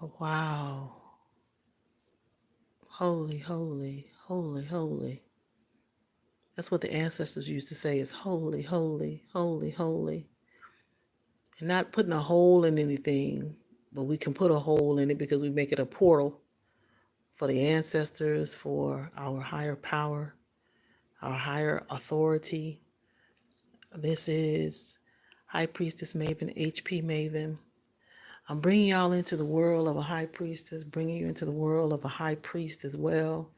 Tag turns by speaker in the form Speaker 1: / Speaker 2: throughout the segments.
Speaker 1: Oh, wow. Holy, holy, holy, holy. That's what the ancestors used to say is holy, holy, holy, holy. And not putting a hole in anything, but we can put a hole in it because we make it a portal for the ancestors, for our higher power, our higher authority. This is High Priestess Maven, HP Maven. I'm bringing y'all into the world of a high priestess, bringing you into the world of a high priest as well.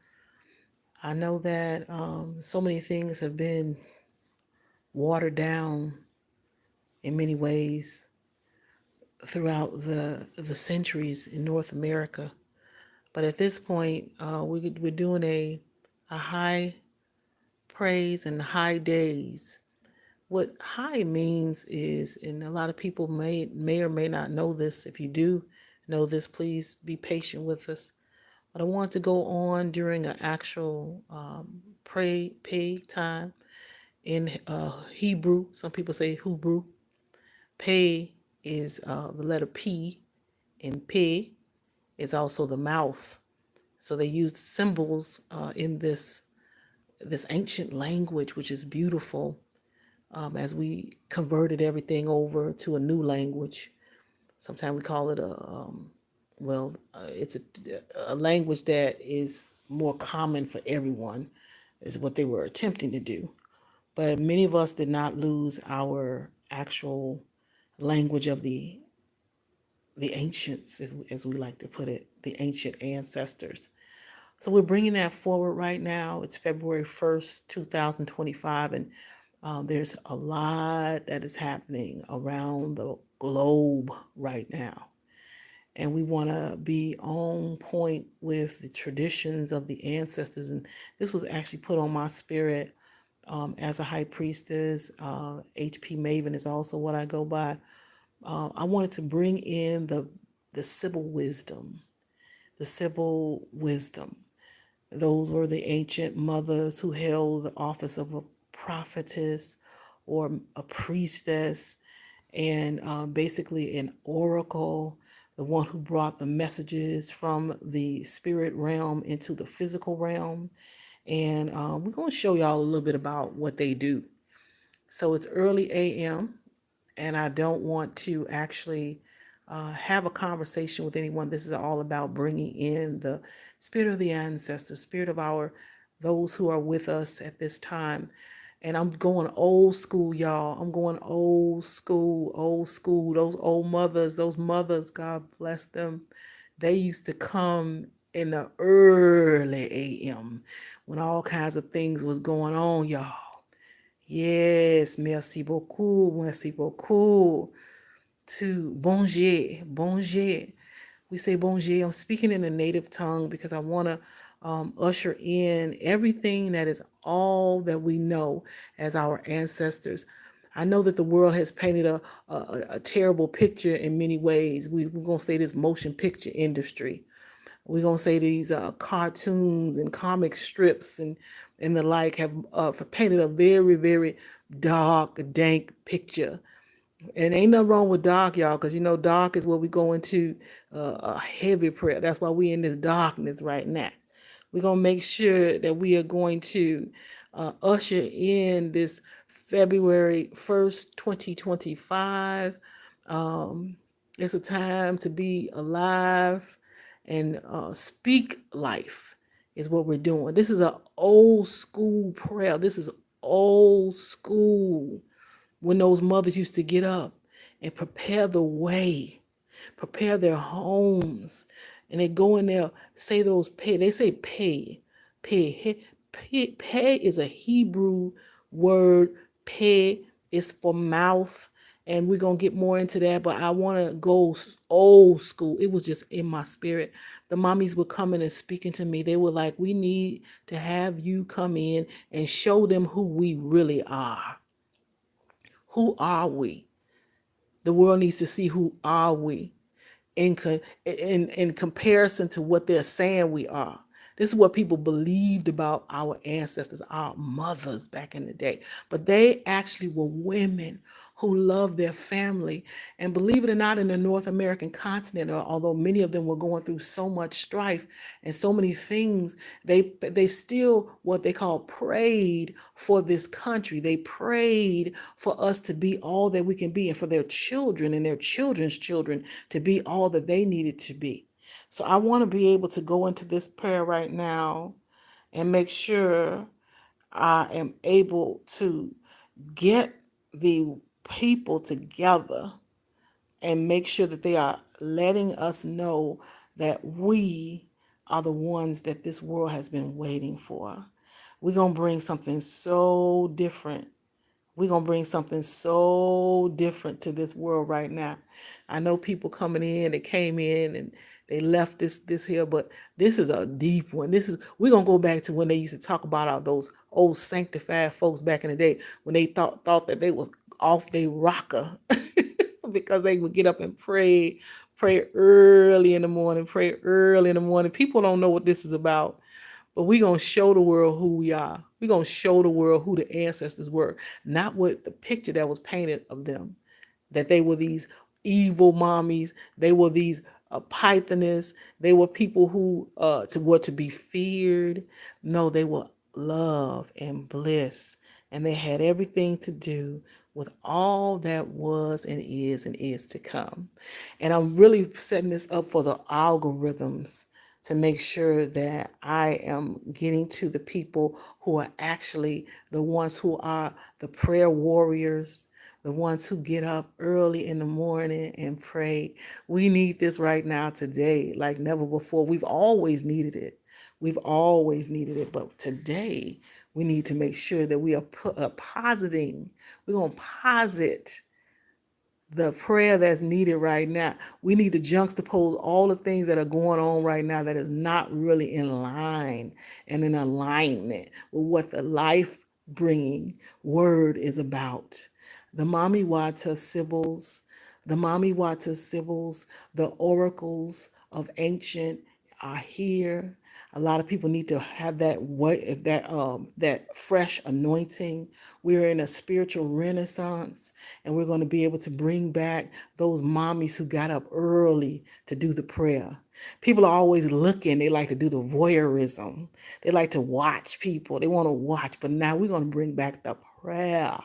Speaker 1: I know that so many things have been watered down in many ways throughout the centuries in North America. But at this point, we're doing a high praise and high days. What high means is, and a lot of people may or may not know this. If you do know this, please be patient with us. But I want to go on during an actual pay time in Hebrew. Some people say Hebrew. Pay is the letter P, and P is also the mouth. So they used symbols in this ancient language, which is beautiful, as we converted everything over to a new language. Sometimes we call it it's a language that is more common for everyone, is what they were attempting to do. But many of us did not lose our actual language of the ancients, as we like to put it, the ancient ancestors. So we're bringing that forward right now. It's February 1st, 2025, and there's a lot that is happening around the globe right now. And we want to be on point with the traditions of the ancestors. And this was actually put on my spirit as a high priestess. HP Maven is also what I go by. I wanted to bring in the Sibyl wisdom, the Sibyl wisdom. Those were the ancient mothers who held the office of a prophetess or a priestess, and basically an oracle, the one who brought the messages from the spirit realm into the physical realm. And we're going to show y'all a little bit about what they do. So it's early AM, and I don't want to actually have a conversation with anyone. This is all about bringing in the spirit of the ancestors, spirit of those who are with us at this time. And I'm going old school, y'all. I'm going old school, old school. Those old mothers, those mothers, God bless them. They used to come in the early AM when all kinds of things was going on, y'all. Yes, merci beaucoup, merci beaucoup. To bonjour, bonjour. We say bonjour. I'm speaking in a native tongue because I want to usher in everything that is all that we know as our ancestors. I know that the world has painted a terrible picture in many ways. We're going to say this motion picture industry. We're going to say these cartoons and comic strips and the like have painted a very, very dark, dank picture. And ain't nothing wrong with dark, y'all, because dark is where we go into a heavy prayer. That's why we in this darkness right now. We're going to make sure that we are going to usher in this February 1st, 2025. It's a time to be alive and speak life is what we're doing. This is an old school prayer. This is old school. When those mothers used to get up and prepare the way, prepare their homes, and they go in there, say those pay. They say pay. Pay is a Hebrew word. Pay is for mouth, and we're going to get more into that, but I want to go old school. It was just in my spirit. The mommies were coming and speaking to me. They were like, we need to have you come in and show them who we really are. Who are we? The world needs to see who are we in comparison to what they're saying we are. This is what people believed about our ancestors, our mothers back in the day. But they actually were women who love their family. And believe it or not, in the North American continent, although many of them were going through so much strife and so many things, they still what they call prayed for this country. They prayed for us to be all that we can be, and for their children and their children's children to be all that they needed to be. So I want to be able to go into this prayer right now and make sure I am able to get the people together and make sure that they are letting us know that we are the ones that this world has been waiting for. We're going to bring something so different. We're going to bring something so different to this world right now. I know people coming in, they came in and they left this here, but this is a deep one. We're going to go back to when they used to talk about all those old sanctified folks back in the day when they thought that they was off their rocker because they would get up and pray early in the morning, pray early in the morning. People don't know what this is about. But we're going to show the world who we are. We're going to show the world who the ancestors were, not what the picture that was painted of them, that they were these evil mommies. They were these pythonists. They were people who were to be feared. No, they were love and bliss. And they had everything to do with all that was and is to come. And I'm really setting this up for the algorithms to make sure that I am getting to the people who are actually the ones who are the prayer warriors, the ones who get up early in the morning and pray. We need this right now today, like never before. We've always needed it. We've always needed it. But today, we need to make sure that we are positing. We're going to posit the prayer that's needed right now. We need to juxtapose all the things that are going on right now that is not really in line and in alignment with what the life bringing word is about. The Mami Wata Sibyls, the oracles of ancient are here. A lot of people need to have that fresh anointing. We're in a spiritual renaissance, and we're going to be able to bring back those mommies who got up early to do the prayer. People are always looking. They like to do the voyeurism. They like to watch people. They want to watch. But now we're going to bring back the prayer.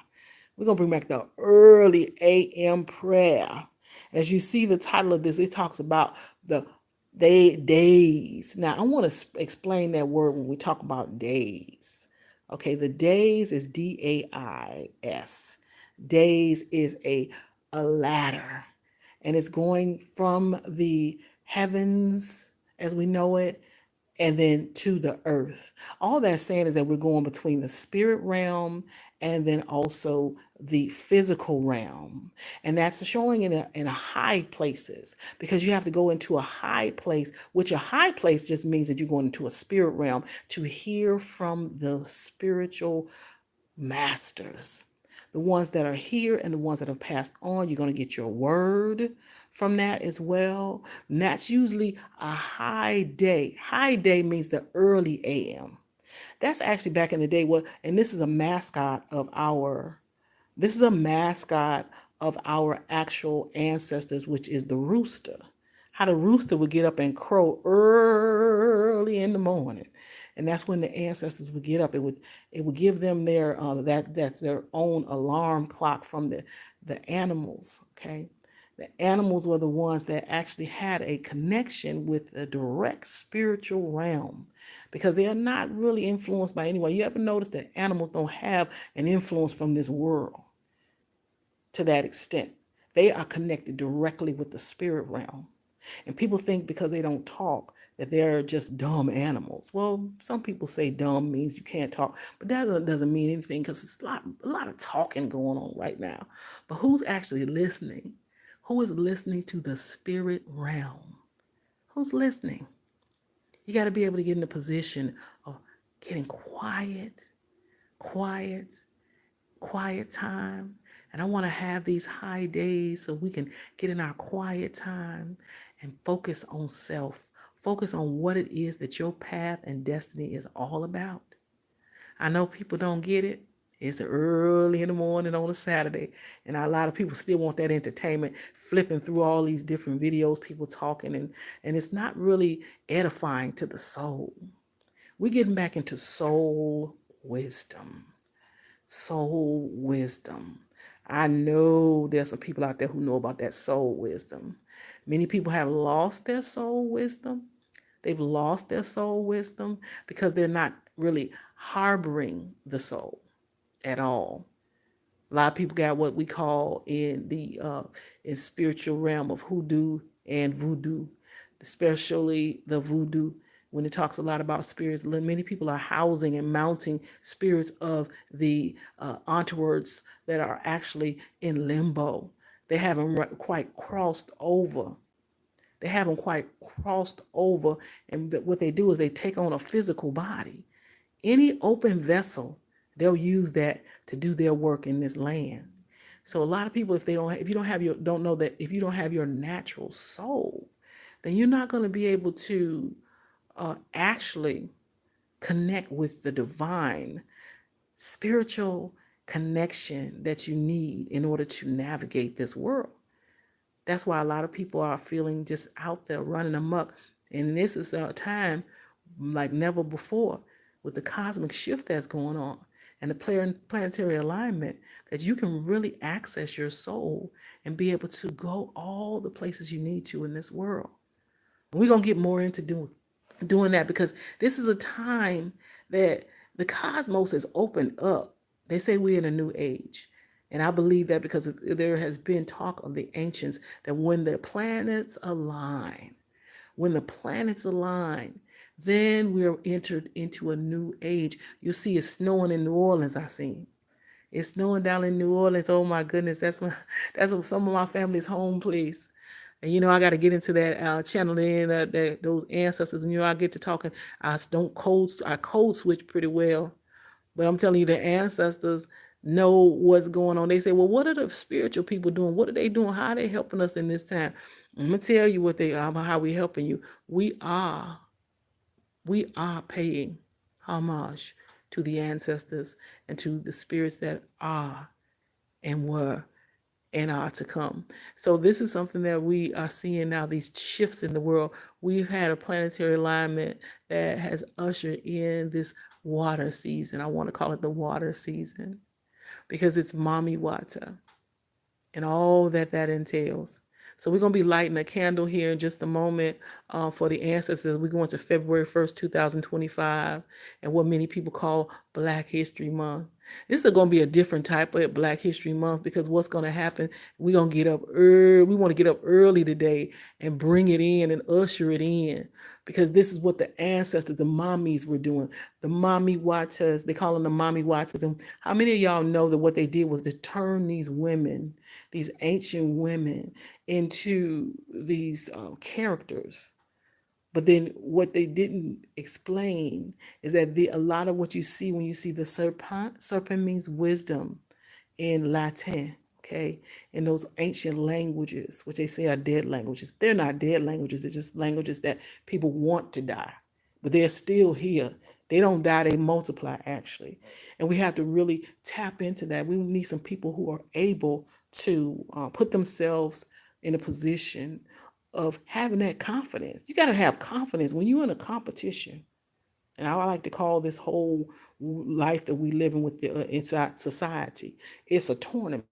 Speaker 1: We're going to bring back the early AM prayer. As you see the title of this, it talks about the days. Now, I want to explain that word when we talk about days. Okay, the days is DAIS. Days is a ladder, and it's going from the heavens as we know it and then to the earth. All that's saying is that we're going between the spirit realm and then also the physical realm. And that's showing in a high places, because you have to go into a high place, which a high place just means that you're going into a spirit realm to hear from the spiritual masters, the ones that are here and the ones that have passed on. You're going to get your word from that as well. And that's usually a high day. High day means the early AM. That's actually back in the day. And this is a mascot of our actual ancestors, which is the rooster. How the rooster would get up and crow early in the morning. And that's when the ancestors would get up. It would give them their that's their own alarm clock from the animals. Okay. The animals were the ones that actually had a connection with the direct spiritual realm, because they are not really influenced by anyone. You ever notice that animals don't have an influence from this world to that extent? They are connected directly with the spirit realm. And people think because they don't talk that they're just dumb animals. Well, some people say dumb means you can't talk, but that doesn't mean anything, because it's a lot of talking going on right now. But who's actually listening? Who is listening to the spirit realm? Who's listening? You got to be able to get in a position of getting quiet time. And I want to have these high days so we can get in our quiet time and focus on self. Focus on what it is that your path and destiny is all about. I know people don't get it, It's early in the morning on a Saturday, and a lot of people still want that entertainment, flipping through all these different videos, people talking, and it's not really edifying to the soul. We're getting back into soul wisdom. Soul wisdom. I know there's some people out there who know about that soul wisdom. Many people have lost their soul wisdom. They've lost their soul wisdom because they're not really harboring the soul at all. A lot of people got what we call in the in spiritual realm of hoodoo and voodoo, especially the voodoo. When it talks a lot about spirits, many people are housing and mounting spirits of the onwards that are actually in limbo. They haven't quite crossed over. They haven't quite crossed over, and what they do is they take on a physical body. Any open vessel, they'll use that to do their work in this land. So a lot of people, if you don't know that if you don't have your natural soul, then you're not going to be able to actually connect with the divine spiritual connection that you need in order to navigate this world. That's why a lot of people are feeling just out there running amok. And this is a time like never before with the cosmic shift that's going on and the planetary alignment that you can really access your soul and be able to go all the places you need to in this world. And we're going to get more into doing that because this is a time that the cosmos is opened up. They say we're in a new age. And I believe that because there has been talk of the ancients that when the planets align, then we're entered into a new age. You'll see it's snowing in New Orleans, I seen. It's snowing down in New Orleans. Oh my goodness, that's some of my family's home place. And I got to get into that channeling those ancestors. And I get to talking. I code switch pretty well. But I'm telling you, the ancestors know what's going on. They say, well, what are the spiritual people doing? What are they doing? How are they helping us in this time? I'm going to tell you what they are, how we're helping you. We are paying homage to the ancestors and to the spirits that are and were and are to come. So this is something that we are seeing now, these shifts in the world. We've had a planetary alignment that has ushered in this water season. I want to call it the water season because it's Mami water and all that entails. So we're going to be lighting a candle here in just a moment for the ancestors. We're going to February 1st, 2025, and what many people call Black History Month. This is going to be a different type of Black History Month because what's going to happen, we're going to get up early. We want to get up early today and bring it in and usher it in because this is what the ancestors, the mommies were doing. The Mami Waters, they call them the Mami Waters. And how many of y'all know that what they did was to turn these women, these ancient women, into these characters? But then what they didn't explain is that a lot of what you see when you see the serpent means wisdom in Latin, okay? In those ancient languages, which they say are dead languages. They're not dead languages. They're just languages that people want to die, but they're still here. They don't die, they multiply actually. And we have to really tap into that. We need some people who are able to put themselves in a position of having that confidence. You got to have confidence when you're in a competition. And I like to call this whole life that we live in with the inside society, it's a tournament.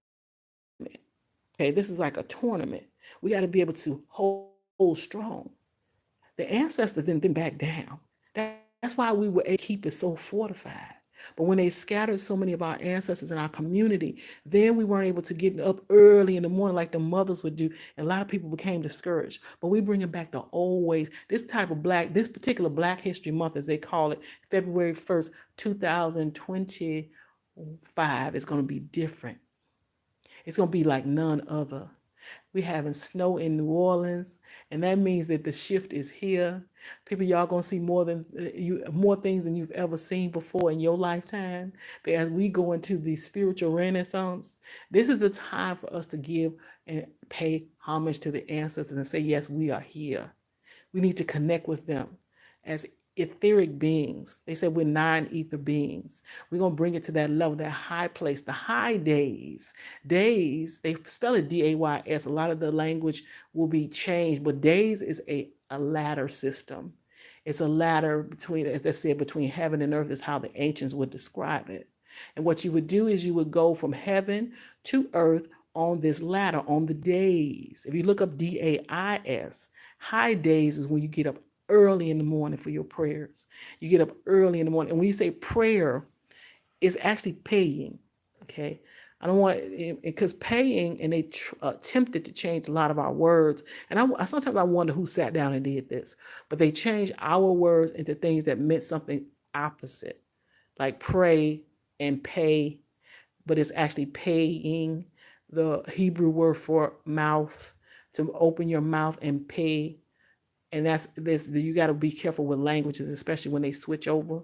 Speaker 1: Okay, this is like a tournament. We got to be able to hold strong. The ancestors didn't back down. That's why we were able to keep it so fortified. But when they scattered so many of our ancestors in our community, then we weren't able to get up early in the morning like the mothers would do. And a lot of people became discouraged. But we bringing back the old ways. This particular Black History Month, as they call it, February 1st, 2025, is going to be different. It's going to be like none other. We're having snow in New Orleans, and that means that the shift is here. People, y'all gonna see more things than you've ever seen before in your lifetime. But as we go into the spiritual renaissance, this is the time for us to give and pay homage to the ancestors and say, yes, we are here. We need to connect with them as etheric beings. They said we're 9 ether beings. We're going to bring it to that level, that high place, the High Dais. Days, they spell it Days. A lot of the language will be changed, but days is a ladder system. It's a ladder between, as they said, between heaven and earth is how the ancients would describe it. And what you would do is you would go from heaven to earth on this ladder, on the days. If you look up Dais, High Dais is when you get up early in the morning for your prayers. You get up early in the morning. And when you say prayer, it's actually paying. Okay. I don't want, because paying, and they attempted to change a lot of our words. And I sometimes I wonder who sat down and did this, but they changed our words into things that meant something opposite, like pray and pay, but it's actually paying. The Hebrew word for mouth, to open your mouth and pay. And that's this, you got to be careful with languages, especially when they switch over.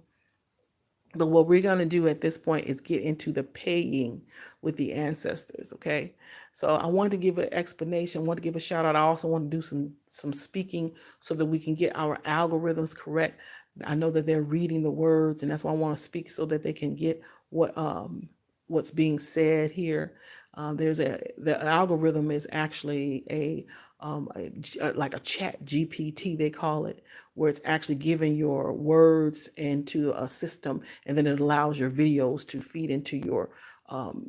Speaker 1: But what we're going to do at this point is get into the paying with the ancestors, okay? So I want to give an explanation. I want to give a shout out. I also want to do some speaking so that we can get our algorithms correct. I know that they're reading the words, and that's why I want to speak so that they can get what's being said here. The algorithm is actually like a chat GPT, they call it, where it's actually giving your words into a system, and then it allows your videos to feed into your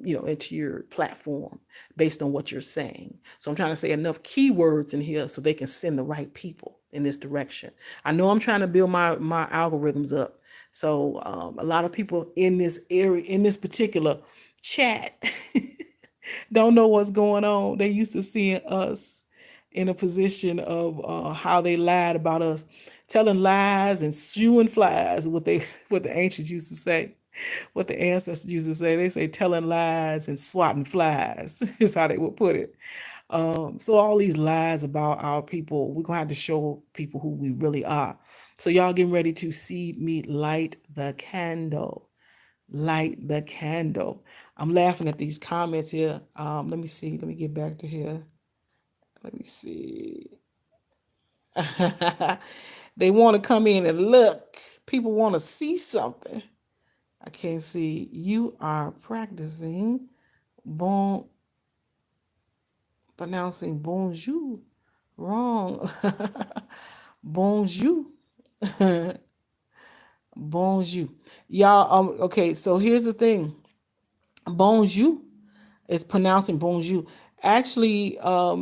Speaker 1: into your platform based on what you're saying. So I'm trying to say enough keywords in here so they can send the right people in this direction. I know I'm trying to build my algorithms up. So a lot of people in this area, in this particular chat, don't know what's going on. They used to seeing us in a position of how they lied about us, telling lies and shooing flies, what the ancients used to say, what the ancestors used to say. They say telling lies and swatting flies is how they would put it. So all these lies about our people, we're gonna have to show people who we really are. So y'all getting ready to see me light the candle. Light the candle. I'm laughing at these comments here. Let me see. Let me get back to here. Let me see. They want to come in and look. People want to see something. I can't see. You are practicing pronouncing bonjour wrong. Bonjour. Bonjour. Y'all, okay, so here's the thing. Bonjour is pronouncing bonjour. Actually,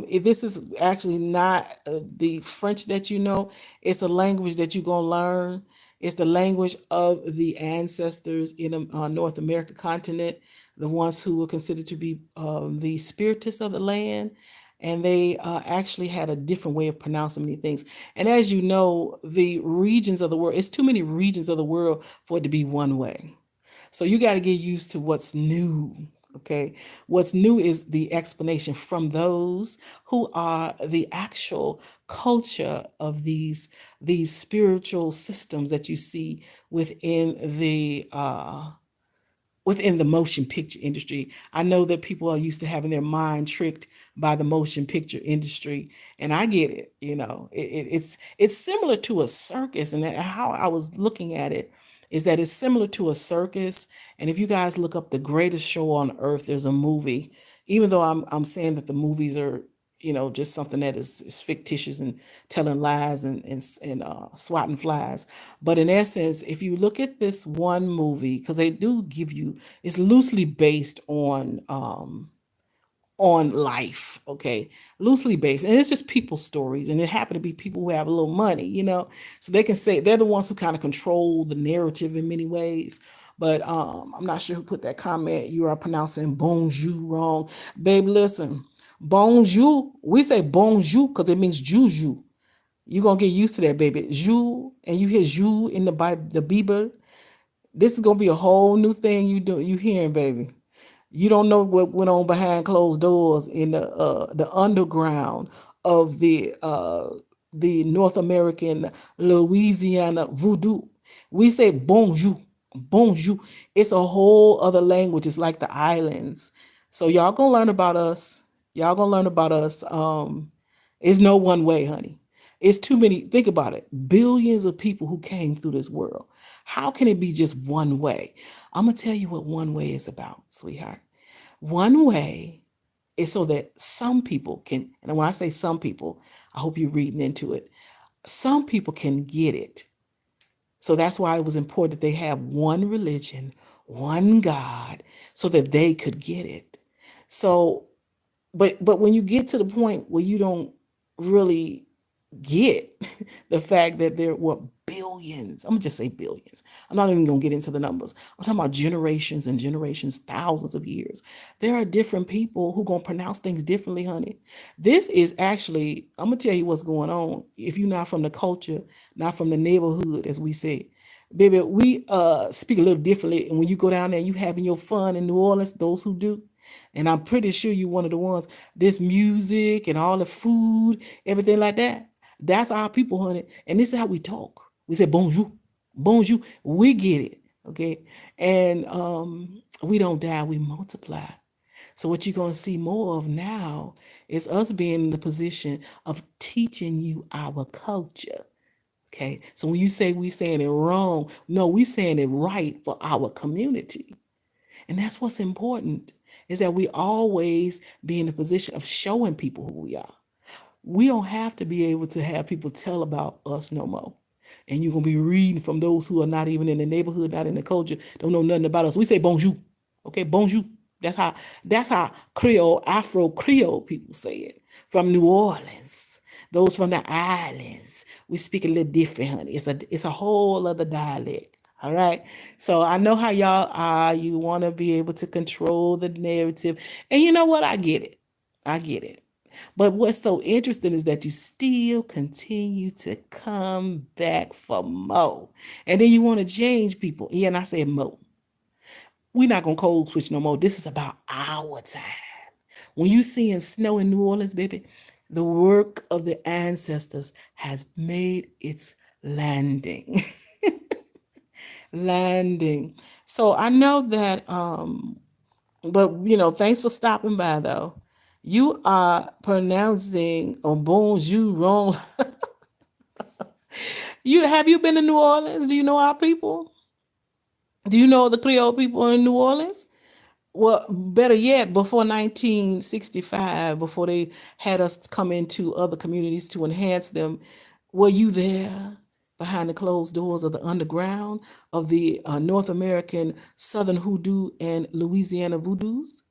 Speaker 1: if this is actually not the French that you know, it's a language that you're going to learn. It's the language of the ancestors in the North America continent, the ones who were considered to be the spiritists of the land. And they actually had a different way of pronouncing many things. And as you know, the regions of the world, it's too many regions of the world for it to be one way. So you got to get used to what's new. Okay. What's new is the explanation from those who are the actual culture of these spiritual systems that you see within the motion picture industry. I know that people are used to having their mind tricked by the motion picture industry, and I get it. It's similar to a circus, and how I was looking at it is that it's similar to a circus. And if you guys look up The Greatest Show on Earth, there's a movie. Even though I'm saying that the movies are just something that is fictitious and telling lies and swatting flies. But in essence, if you look at this one movie, because they do give you, it's loosely based on life, okay, loosely based, and it's just people's stories, and it happened to be people who have a little money, so they can say they're the ones who kind of control the narrative in many ways. But I'm not sure who put that comment. You are pronouncing bonjour wrong, babe. Listen, bonjour, we say bonjour because it means juju. You're gonna get used to that, baby. Jou, and you hear jou in the Bible, the Bible. This is gonna be a whole new thing you hearing, baby. You don't know what went on behind closed doors in the underground of the North American Louisiana voodoo. We say bonjour, bonjour. It's a whole other language. It's like the islands. So y'all gonna learn about us. Y'all gonna learn about us. It's no one way, honey. It's too many. Think about it. Billions of people who came through this world. How can it be just one way? I'm going to tell you what one way is about, sweetheart. One way is so that some people can, and when I say some people, I hope you're reading into it. Some people can get it. So that's why it was important that they have one religion, one God, so that they could get it. So, but when you get to the point where you don't really get the fact that there were billions, I'm gonna just say billions. I'm not even gonna get into the numbers. I'm talking about generations and generations, thousands of years. There are different people who gonna pronounce things differently, honey. This is actually, I'm gonna tell you what's going on. If you're not from the culture, not from the neighborhood, as we say, baby, we speak a little differently. And when you go down there, you having your fun in New Orleans, those who do. And I'm pretty sure you one of the ones, this music and all the food, everything like that. That's our people, honey. And this is how we talk. We say bonjour, bonjour. We get it, okay? And we don't die, we multiply. So what you're gonna see more of now is us being in the position of teaching you our culture. Okay. So when you say we saying it wrong, no, we saying it right for our community. And that's what's important, is that we always be in the position of showing people who we are. We don't have to be able to have people tell about us no more. And you're going to be reading from those who are not even in the neighborhood, not in the culture, don't know nothing about us. We say bonjour. Okay, bonjour. That's how Creole, Afro Creole people say it. From New Orleans, those from the islands, we speak a little different, honey. It's a whole other dialect. All right. So I know how y'all are. You want to be able to control the narrative. And you know what? I get it. I get it. But what's so interesting is that you still continue to come back for more. And then you want to change people. Yeah, and I said more. We're not going to code switch no more. This is about our time. When you seeing snow in New Orleans, baby, the work of the ancestors has made its landing. Landing. So I know that, but thanks for stopping by though. You are pronouncing a bonjour wrong. You been to New Orleans? Do you know our people? Do you know the Creole people in New Orleans? Well, better yet, before 1965, before they had us come into other communities to enhance them, were you there behind the closed doors of the underground of the North American Southern Hoodoo and Louisiana Voodoos?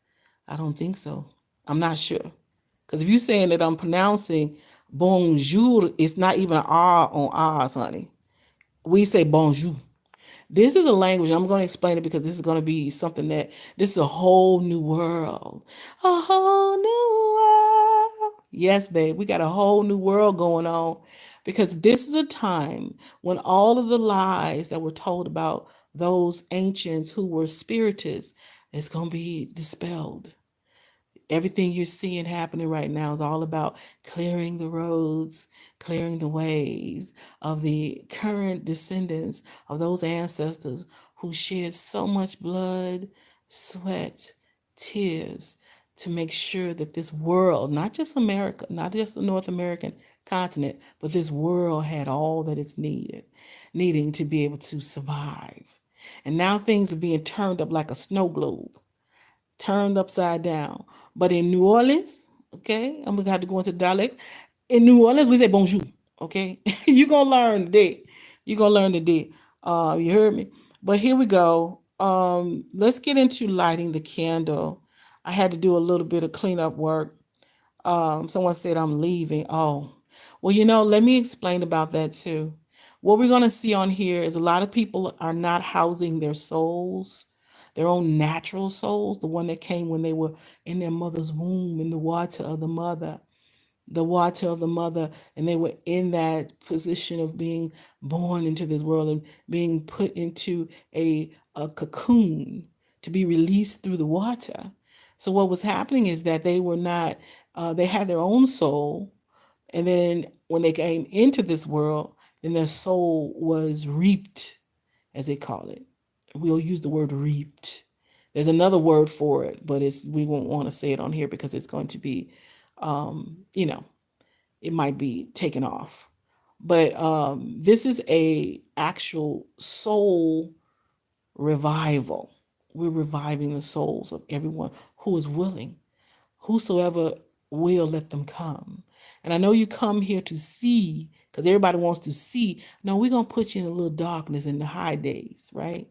Speaker 1: I don't think so. I'm not sure. Because if you're saying that I'm pronouncing bonjour, it's not even an R on ours, honey. We say bonjour. This is a language, and I'm going to explain it because this is going to be something this is a whole new world. A whole new world. Yes, babe, we got a whole new world going on because this is a time when all of the lies that were told about those ancients who were spiritists is going to be dispelled. Everything you're seeing happening right now is all about clearing the roads, clearing the ways of the current descendants of those ancestors who shed so much blood, sweat, tears to make sure that this world, not just America, not just the North American continent, but this world had all that it's needing to be able to survive. And now things are being turned up like a snow globe, turned upside down. But in New Orleans, okay, I'm gonna have to go into dialects. In New Orleans, we say bonjour. Okay, you're gonna learn today. You're gonna learn today. You heard me. But here we go. Let's get into lighting the candle. I had to do a little bit of cleanup work. Someone said I'm leaving. Oh, well, let me explain about that too. What we're gonna see on here is a lot of people are not housing their souls, their own natural souls, the one that came when they were in their mother's womb, in the water of the mother, and they were in that position of being born into this world and being put into a cocoon to be released through the water. So what was happening is that they were not, they had their own soul, and then when they came into this world, then their soul was reaped, as they call it. We'll use the word reaped. There's another word for it, but we won't want to say it on here because it's going to be, it might be taken off. But this is a actual soul revival. We're reviving the souls of everyone who is willing. Whosoever will, let them come. And I know you come here to see, because everybody wants to see. No, we're going to put you in a little darkness in the high days, right?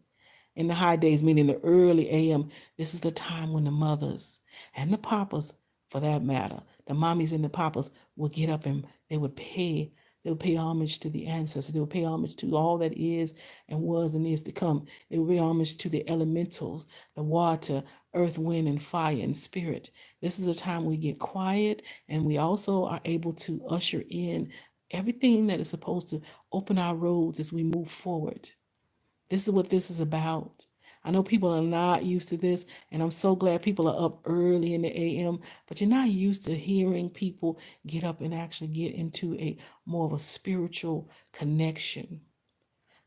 Speaker 1: In the high days, meaning the early AM, this is the time when the mothers and the papas, for that matter, the mommies and the papas will get up and they would pay homage to the ancestors. They would pay homage to all that is and was and is to come. They would pay homage to the elementals, the water, earth, wind, and fire and spirit. This is a time we get quiet, and we also are able to usher in everything that is supposed to open our roads as we move forward. This is what this is about. I know people are not used to this, and I'm so glad people are up early in the AM, but you're not used to hearing people get up and actually get into a more of a spiritual connection.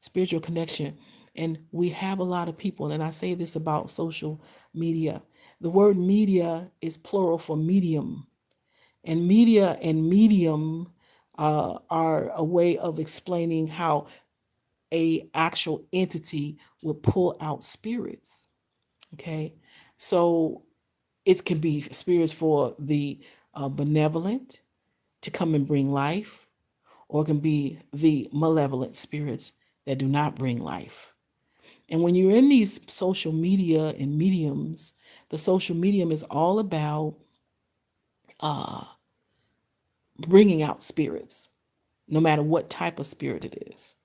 Speaker 1: Spiritual connection. And we have a lot of people, and I say this about social media. The word media is plural for medium. And media and medium are a way of explaining how a actual entity will pull out spirits. Okay, so it can be spirits for the benevolent to come and bring life, or it can be the malevolent spirits that do not bring life. And when you're in these social media and mediums, the social medium is all about bringing out spirits, no matter what type of spirit it is.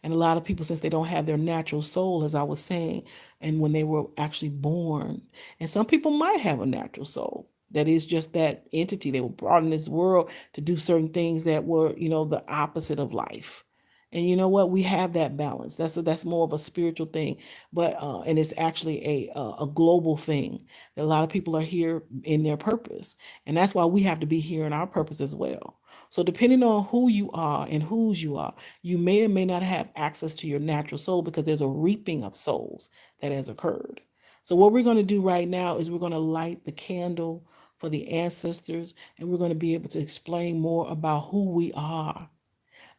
Speaker 1: And a lot of people, since they don't have their natural soul, as I was saying, and when they were actually born, and some people might have a natural soul. That is just that entity. They were brought in this world to do certain things that were, the opposite of life. And you know what? We have that balance. That's more of a spiritual thing, but and it's actually a global thing. A lot of people are here in their purpose, and that's why we have to be here in our purpose as well. So depending on who you are and whose you are, you may or may not have access to your natural soul because there's a reaping of souls that has occurred. So what we're going to do right now is we're going to light the candle for the ancestors, and we're going to be able to explain more about who we are.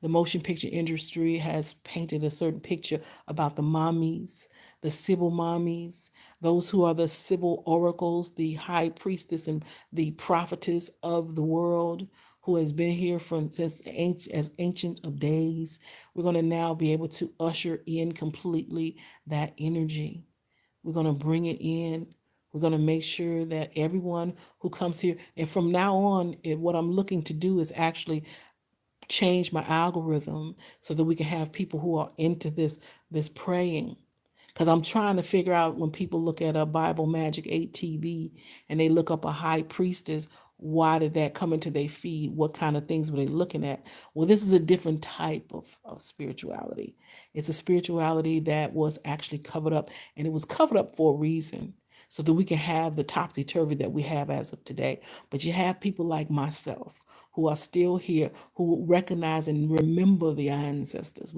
Speaker 1: The motion picture industry has painted a certain picture about the mommies, the Sibyl mommies, those who are the Sibyl oracles, the high priestess and the prophetess of the world, who has been here from since as ancient of days. We're going to now be able to usher in completely that energy. We're going to bring it in. We're going to make sure that everyone who comes here, and from now on, what I'm looking to do is actually change my algorithm so that we can have people who are into this praying, because I'm trying to figure out, when people look at a BibleMagick8 TV and they look up a high priestess, why did that come into their feed? What kind of things were they looking at? Well, this is a different type of spirituality. It's a spirituality that was actually covered up, and it was covered up for a reason, so that we can have the topsy-turvy that we have as of today. But you have people like myself who are still here, who recognize and remember the ancestors.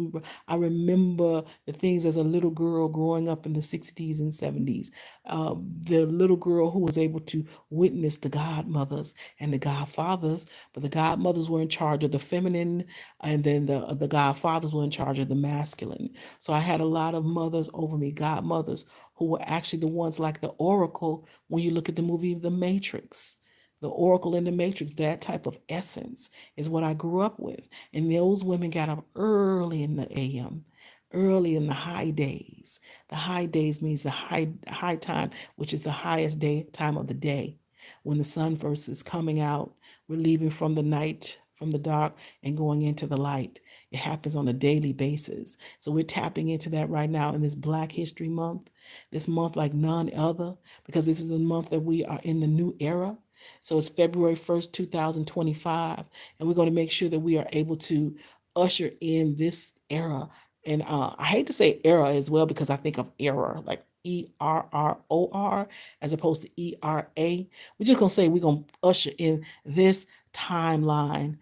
Speaker 1: I remember the things as a little girl growing up in the 60s and 70s. The little girl who was able to witness the godmothers and the godfathers, but the godmothers were in charge of the feminine, and then the godfathers were in charge of the masculine. So I had a lot of mothers over me, godmothers, who were actually the ones like the Oracle when you look at the movie The Matrix. The Oracle in the Matrix, that type of essence is what I grew up with. And those women got up early in the AM, early in the high days. The high days means the high time, which is the highest time of the day. When the sun first is coming out, we're leaving from the night, from the dark, and going into the light. It happens on a daily basis. So we're tapping into that right now in this Black History Month, this month like none other, because this is the month that we are in the new era. So it's February 1st, 2025, and we're going to make sure that we are able to usher in this era. And I hate to say era as well, because I think of error, like ERROR, as opposed to ERA. We're just going to say we're going to usher in this timeline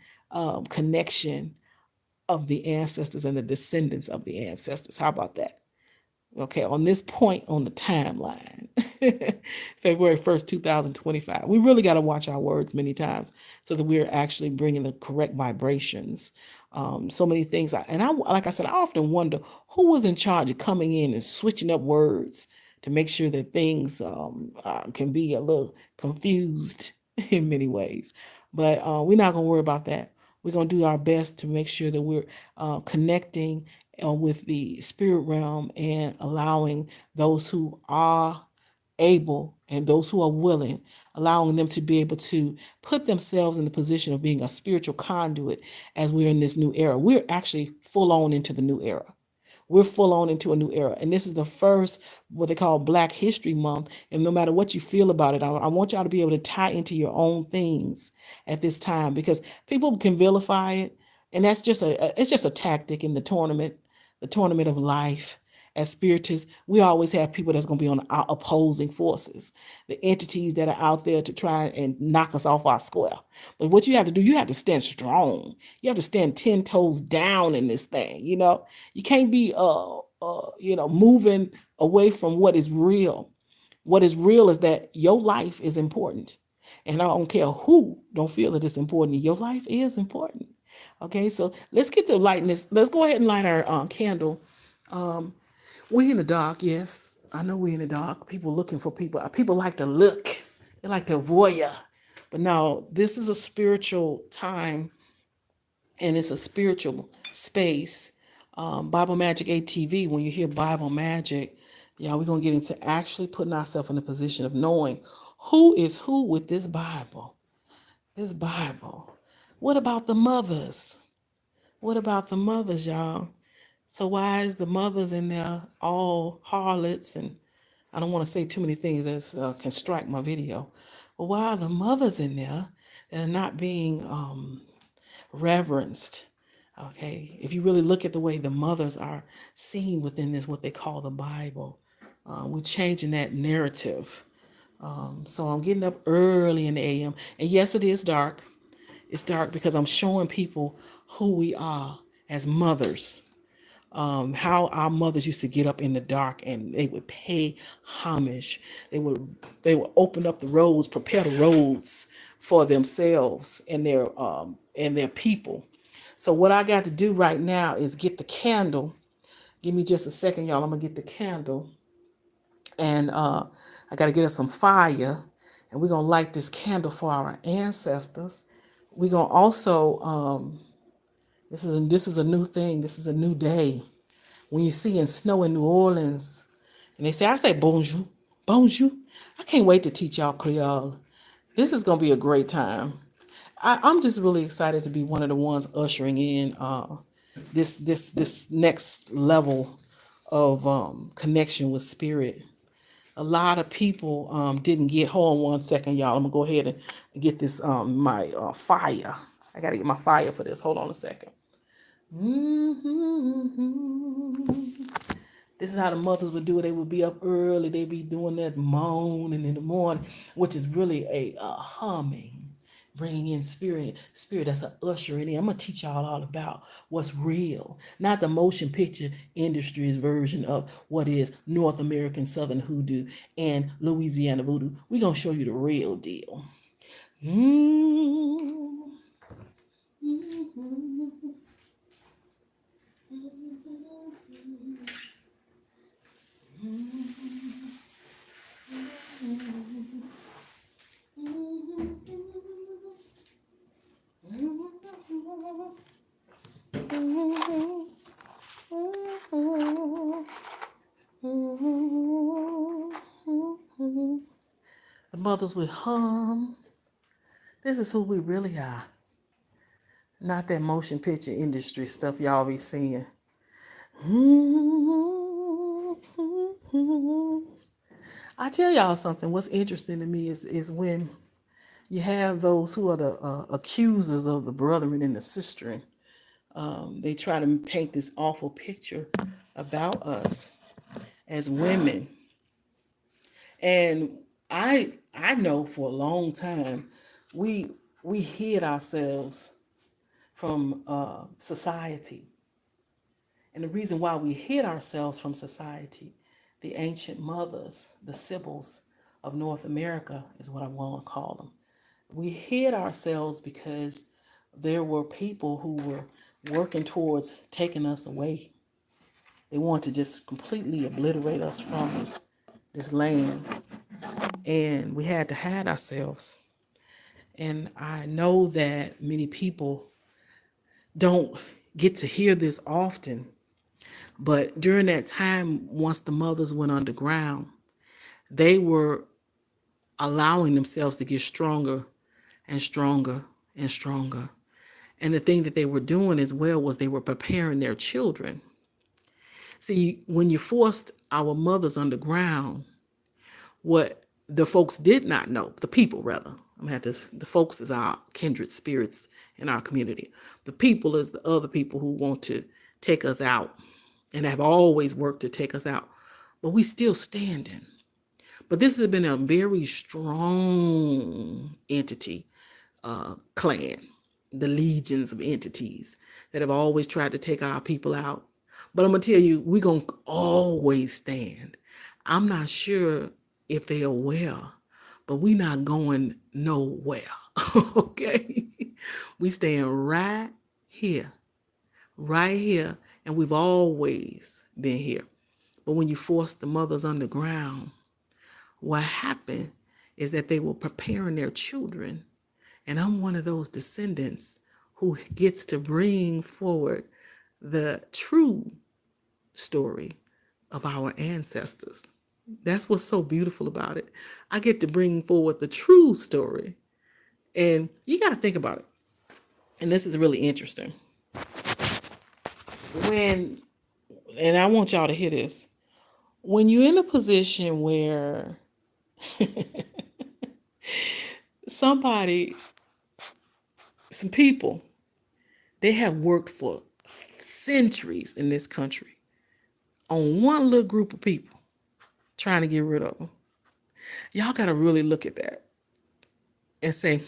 Speaker 1: connection of the ancestors and the descendants of the ancestors. How about that? Okay, on this point on the timeline, February 1st, 2025. We really got to watch our words many times so that we're actually bringing the correct vibrations. So many things. Like I said, I often wonder who was in charge of coming in and switching up words to make sure that things can be a little confused in many ways. But we're not going to worry about that. We're going to do our best to make sure that we're connecting with the spirit realm and allowing those who are able and those who are willing, allowing them to be able to put themselves in the position of being a spiritual conduit as we're in this new era. We're actually full on into the new era. We're full on into a new era. And this is the first, what they call Black History Month. And no matter what you feel about it, I want y'all to be able to tie into your own things at this time, because people can vilify it. And that's just it's just a tactic in the tournament of life. As spiritists, we always have people that's going to be on our opposing forces, the entities that are out there to try and knock us off our square. But what you have to do, you have to stand strong. You have to stand 10 toes down in this thing. You can't be, moving away from what is real. What is real is that your life is important. And I don't care who don't feel that it's important. Your life is important. Okay, so let's get to lighting this. Let's go ahead and light our candle. We in the dark, yes. I know we in the dark. People looking for people. People like to look. They like to voyeur. But no, this is a spiritual time, and it's a spiritual space. BibleMagick8 TV, when you hear Bible Magic, yeah, we're going to get into actually putting ourselves in a position of knowing who is who with this Bible. This Bible. What about the mothers? What about the mothers, y'all? So why is the mothers in there all harlots? And I don't want to say too many things that can strike my video. But why are the mothers in there that are not being reverenced? Okay, if you really look at the way the mothers are seen within this, what they call the Bible, we're changing that narrative. So I'm getting up early in the AM. And yes, it is dark. It's dark because I'm showing people who we are as mothers. How our mothers used to get up in the dark and they would pay homage. They would open up the roads, prepare the roads for themselves and their people. So what I got to do right now is get the candle. Give me just a second, y'all. I'm gonna get the candle, and I got to get us some fire, and we're gonna light this candle for our ancestors. We're gonna also this is a new thing. This is a new day. When you see in snow in New Orleans, and I say bonjour, bonjour. I can't wait to teach y'all Creole. This is gonna be a great time. I'm just really excited to be one of the ones ushering in this next level of connection with spirit. A lot of people didn't get. Hold on one second, y'all. I'm gonna go ahead and get this my fire. I gotta get my fire for this. Hold on a second. This is how the mothers would do it. They would be up early. They'd be doing that moaning in the morning, which is really a humming, bringing in spirit. Spirit, that's an usher in. I'm going to teach y'all all about what's real, not the motion picture industry's version of what is North American Southern hoodoo and Louisiana voodoo. We're going to show you the real deal. The mothers would hum. This is who we really are. Not that motion picture industry stuff y'all be seeing. I tell y'all something. What's interesting to me is when you have those who are the accusers of the brethren and the sister. They try to paint this awful picture about us as women. And I know for a long time we hid ourselves from society. And the reason why we hid ourselves from society the ancient mothers, the Sibyls of North America is what I want to call them. We hid ourselves because there were people who were working towards taking us away. They wanted to just completely obliterate us from this land. And we had to hide ourselves. And I know that many people don't get to hear this often, but during that time, once the mothers went underground, they were allowing themselves to get stronger and stronger and stronger. And the thing that they were doing as well was they were preparing their children. See, when you forced our mothers underground, what the folks did not know, the people rather, the folks is our kindred spirits in our community. The people is the other people who want to take us out and have always worked to take us out. But we still standing. But this has been a very strong entity, clan, the legions of entities that have always tried to take our people out. But I'm going to tell you, we're going to always stand. I'm not sure if they're aware, but we not going nowhere, okay? We staying right here, and we've always been here. But when you force the mothers underground, what happened is that they were preparing their children, and I'm one of those descendants who gets to bring forward the true story of our ancestors. That's what's so beautiful about it. I get to bring forward the true story. And you got to think about it. And this is really interesting. And I want y'all to hear this. When you're in a position where some people, they have worked for centuries in this country on one little group of people trying to get rid of them. Y'all got to really look at that and say,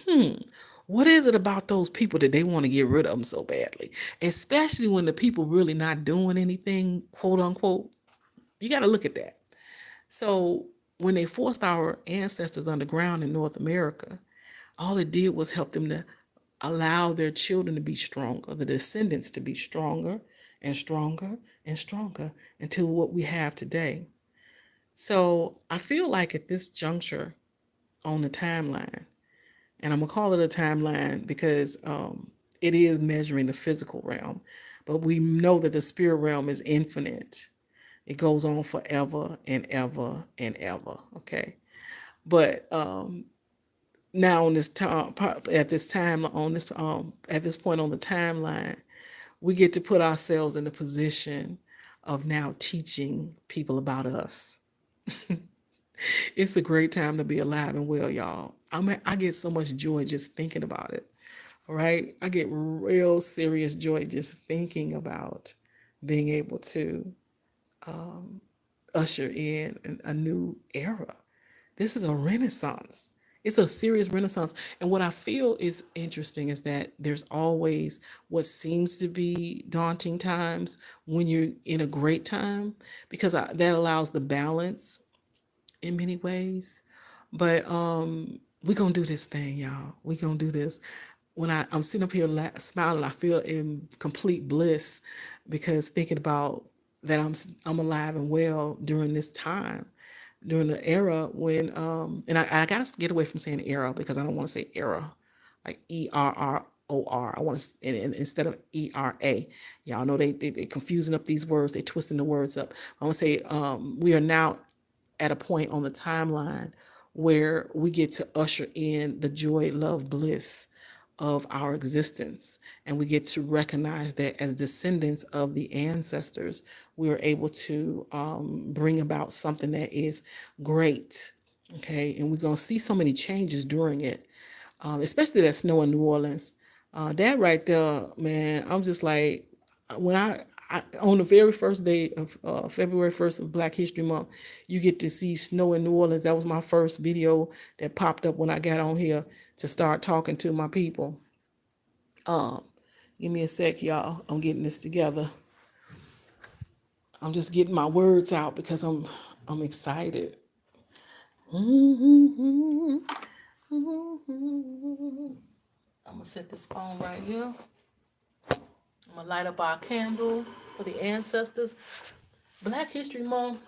Speaker 1: what is it about those people that they want to get rid of them so badly? Especially when the people really not doing anything, quote unquote. You got to look at that. So when they forced our ancestors underground in North America, all it did was help them to allow their children to be stronger, the descendants to be stronger and stronger and stronger until what we have today. So I feel like at this juncture on the timeline, and I'm going to call it a timeline because it is measuring the physical realm, but we know that the spirit realm is infinite. It goes on forever and ever and ever, okay? But now on this time, at this point on the timeline, we get to put ourselves in the position of now teaching people about us. It's a great time to be alive and well, y'all. I get so much joy just thinking about it, right? I get real serious joy just thinking about being able to usher in a new era. This is a renaissance. It's a serious renaissance. And what I feel is interesting is that there's always what seems to be daunting times when you're in a great time, because that allows the balance in many ways. But we're going to do this thing, y'all. We're going to do this. When I'm sitting up here smiling, I feel in complete bliss because thinking about that I'm alive and well during this time, during the era when and I gotta get away from saying era because I don't want to say era, like ERROR. I want to and instead of ERA. Y'all know they confusing up these words, they twisting the words up. I want to say we are now at a point on the timeline where we get to usher in the joy, love, bliss of our existence. And we get to recognize that as descendants of the ancestors, we are able to bring about something that is great. Okay. And we're going to see so many changes during it, especially that snow in New Orleans. That right there, man, I'm just like, when I on the very first day of February 1st of Black History Month, you get to see snow in New Orleans. That was my first video that popped up when I got on here to start talking to my people. Give me a sec, y'all. I'm getting this together. I'm just getting my words out because I'm excited. I'm gonna set this phone right here. I'm gonna light up our candle for the ancestors. Black History Month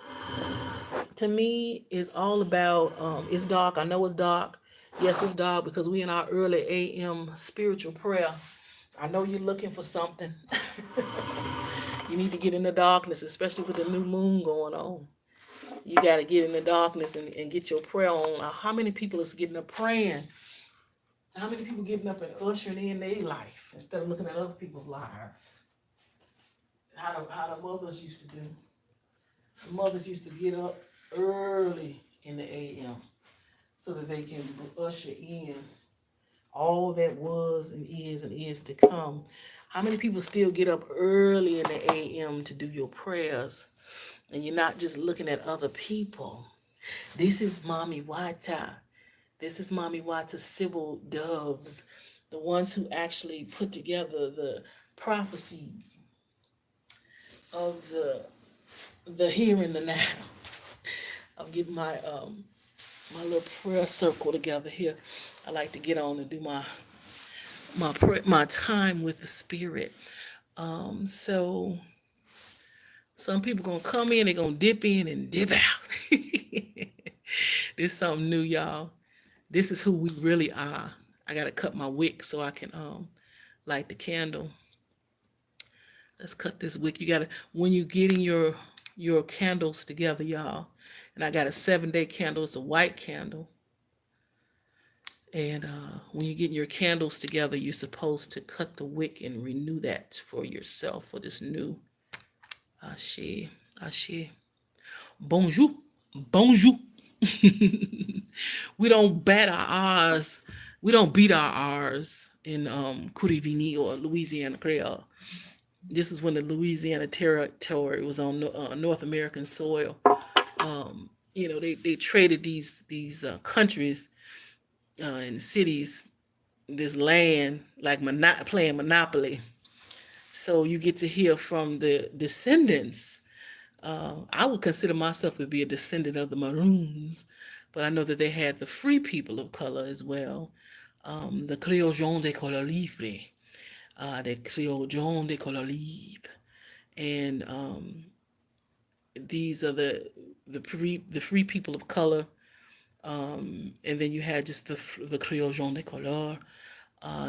Speaker 1: to me is all about it's dark. I know it's dark. Yes, it's dark because we in our early AM spiritual prayer. I know you're looking for something. You need to get in the darkness, especially with the new moon going on. You got to get in the darkness and get your prayer on. How many people is getting up praying? How many people getting up and ushering in their life instead of looking at other people's lives? How the mothers used to do. The mothers used to get up early in the AM so that they can usher in all that was and is to come. How many people still get up early in the AM to do your prayers and you're not just looking at other people? This is Mami Wata. This is Mami Wata Sibyl Doves, the ones who actually put together the prophecies of the here and the now. I'm getting my my little prayer circle together here. I like to get on and do my time with the Spirit. So some people gonna come in, they're gonna dip in and dip out. This is something new, y'all. This is who we really are. I gotta cut my wick so I can light the candle. Let's cut this wick. You gotta, when you getting your candles together, y'all. And I got a 7-day candle. It's a white candle. And when you're getting your candles together, you're supposed to cut the wick and renew that for yourself for this new Ashe, Ashe. Bonjour, bonjour. We don't bat our R's. We don't beat our R's in Curivini or Louisiana Creole. This is when the Louisiana territory was on North American soil. You know, they traded these countries and cities, this land, like playing Monopoly. So you get to hear from the descendants. I would consider myself to be a descendant of the Maroons, but I know that they had the free people of color as well. The Creole Jaune de Couleur Libre, the Creole Jaune de Couleur Libre, and these are the free people of color. And then you had just the Creole Jaune de Couleur.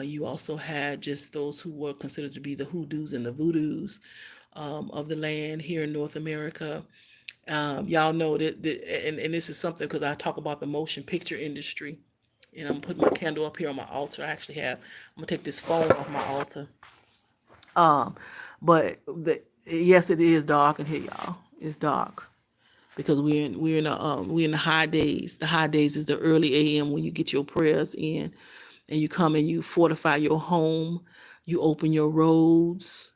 Speaker 1: You also had just those who were considered to be the HooDoos and the VooDoos of the land here in North America. Y'all know that, and this is something because I talk about the motion picture industry. And I'm putting my candle up here on my altar. I actually have, I'm going to take this phone off my altar. But yes, it is dark in here, y'all. It's dark because we're in the high days. The high days is the early AM when you get your prayers in, and you come and you fortify your home. You open your roads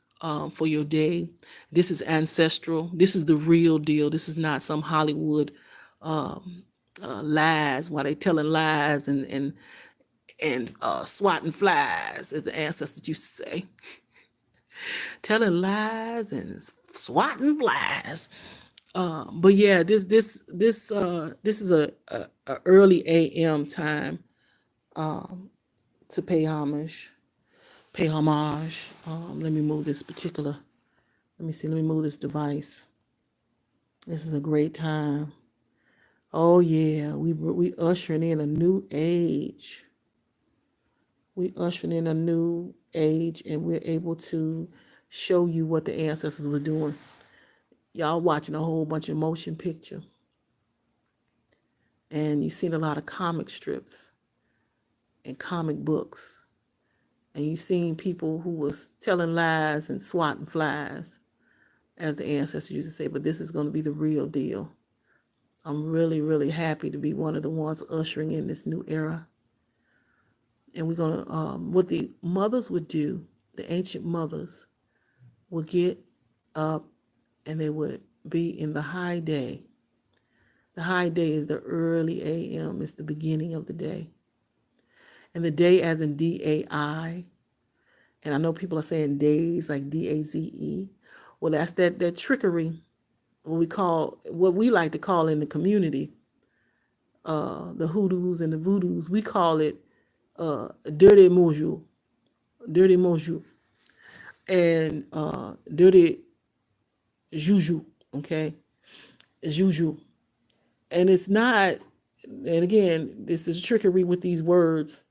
Speaker 1: for your day. This is ancestral. This is the real deal. This is not some Hollywood lies. While they telling lies and swatting flies, as the ancestors used to say. Telling lies and swatting flies. But yeah, this is a early AM time to pay homage. Let me move this particular. Let me see. Let me move this device. This is a great time. Oh yeah, we ushering in a new age. We ushering in a new age, and we're able to show you what the ancestors were doing. Y'all watching a whole bunch of motion picture, and you've seen a lot of comic strips and comic books, and you've seen people who was telling lies and swatting flies, as the ancestors used to say. But this is going to be the real deal. I'm really, really happy to be one of the ones ushering in this new era. And we're going to, what the mothers would do, the ancient mothers would get up and they would be in the high day. The high day is the early AM. It's the beginning of the day. And the day as in DAI. And I know people are saying days like DAZE. Well, that's that trickery what we like to call in the community, the hoodoos and the voodoos, we call it dirty moju, dirty moju, and dirty juju, okay? Juju. And it's not, and again, this is trickery with these words.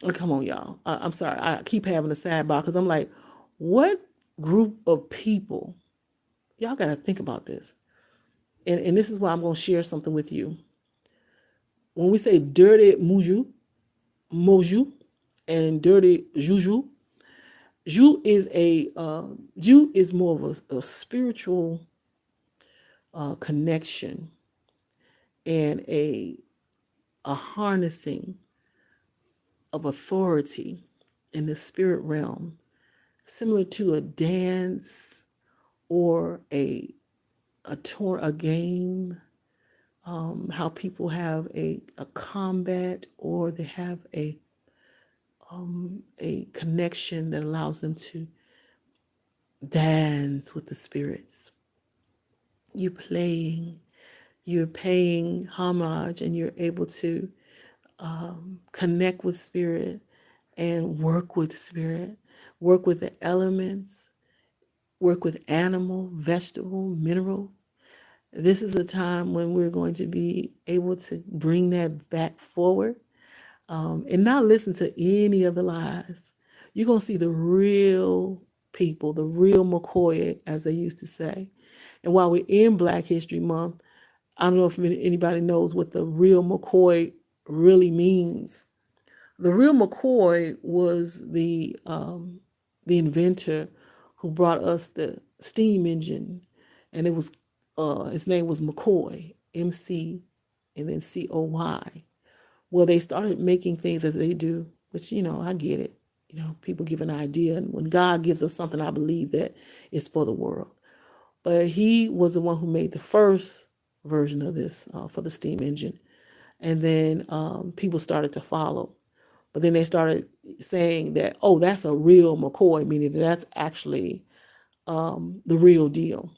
Speaker 1: Oh, come on, y'all. I'm sorry. I keep having a sidebar because I'm like, what group of people, y'all got to think about this. And this is why I'm going to share something with you. When we say dirty moju, and dirty juju, Ju is more of a spiritual connection and a harnessing of authority in the spirit realm, similar to a dance or a game, how people have a combat, or they have a connection that allows them to dance with the spirits. You're paying homage, and you're able to connect with spirit and work with spirit, work with the elements, work with animal, vegetable, mineral. This is a time when we're going to be able to bring that back forward, and not listen to any of the lies. You're going to see the real people, the real McCoy, as they used to say. And while we're in Black History Month, I don't know if anybody knows what the real McCoy really means. The real McCoy was the inventor who brought us the steam engine, and it was his name was McCoy, MC, and then COY. Well, they started making things as they do, which, I get it. People give an idea, and when God gives us something, I believe that it's for the world. But he was the one who made the first version of this for the steam engine. And then people started to follow. But then they started saying that, oh, that's a real McCoy, meaning that that's actually the real deal.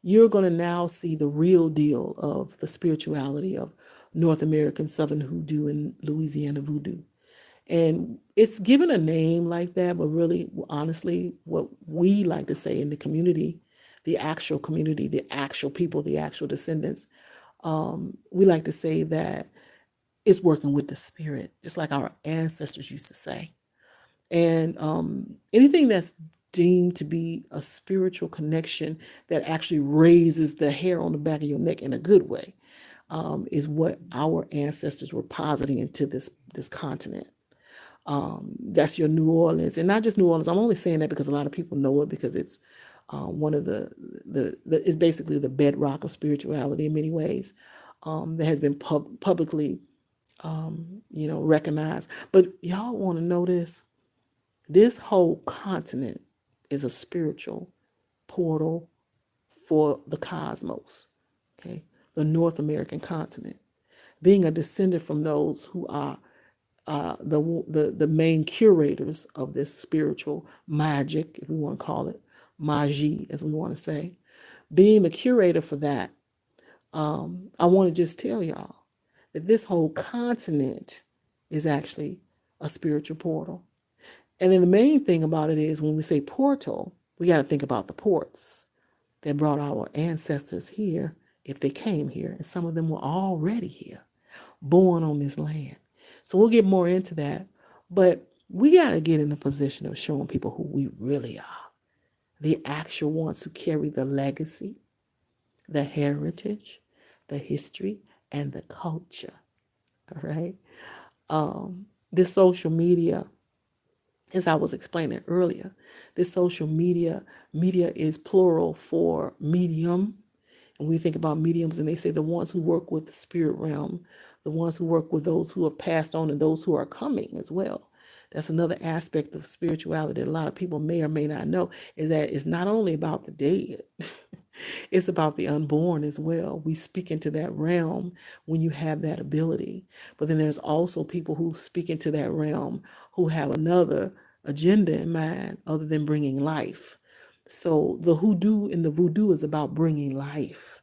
Speaker 1: You're going to now see the real deal of the spirituality of North American Southern Hoodoo and Louisiana Voodoo. And it's given a name like that, but really, honestly, what we like to say in the community, the actual community, the actual people, the actual descendants, we like to say that it's working with the spirit, just like our ancestors used to say. And anything that's deemed to be a spiritual connection that actually raises the hair on the back of your neck in a good way is what our ancestors were positing into this continent. That's your New Orleans, and not just New Orleans. I'm only saying that because a lot of people know it, because it's one of the it's basically the bedrock of spirituality in many ways, that has been publicly recognized. But y'all want to know this? This whole continent is a spiritual portal for the cosmos. Okay, the North American continent, being a descendant from those who are the main curators of this spiritual magic, if we want to call it magie, as we want to say, being the curator for that. I want to just tell y'all that this whole continent is actually a spiritual portal. And then the main thing about it is, when we say portal, we got to think about the ports that brought our ancestors here, if they came here, and some of them were already here, born on this land. So we'll get more into that, but we got to get in a position of showing people who we really are, the actual ones who carry the legacy, the heritage, the history, and the culture. All right. This social media, as I was explaining earlier, this social media is plural for medium. And we think about mediums, and they say the ones who work with the spirit realm, the ones who work with those who have passed on and those who are coming as well. That's another aspect of spirituality that a lot of people may or may not know, is that it's not only about the dead, it's about the unborn as well. We speak into that realm when you have that ability. But then there's also people who speak into that realm who have another agenda in mind other than bringing life. So the hoodoo and the voodoo is about bringing life.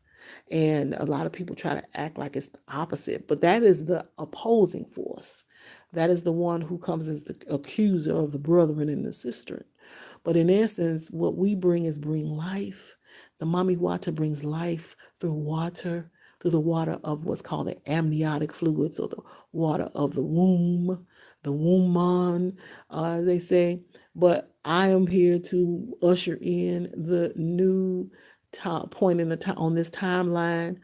Speaker 1: And a lot of people try to act like it's the opposite, but that is the opposing force. That is the one who comes as the accuser of the brethren and the sister. But in essence, what we bring is bring life. The Mami water brings life through water, through the water of what's called the amniotic fluids, or the water of the woman, as they say. But I am here to usher in the new point in the time on this timeline,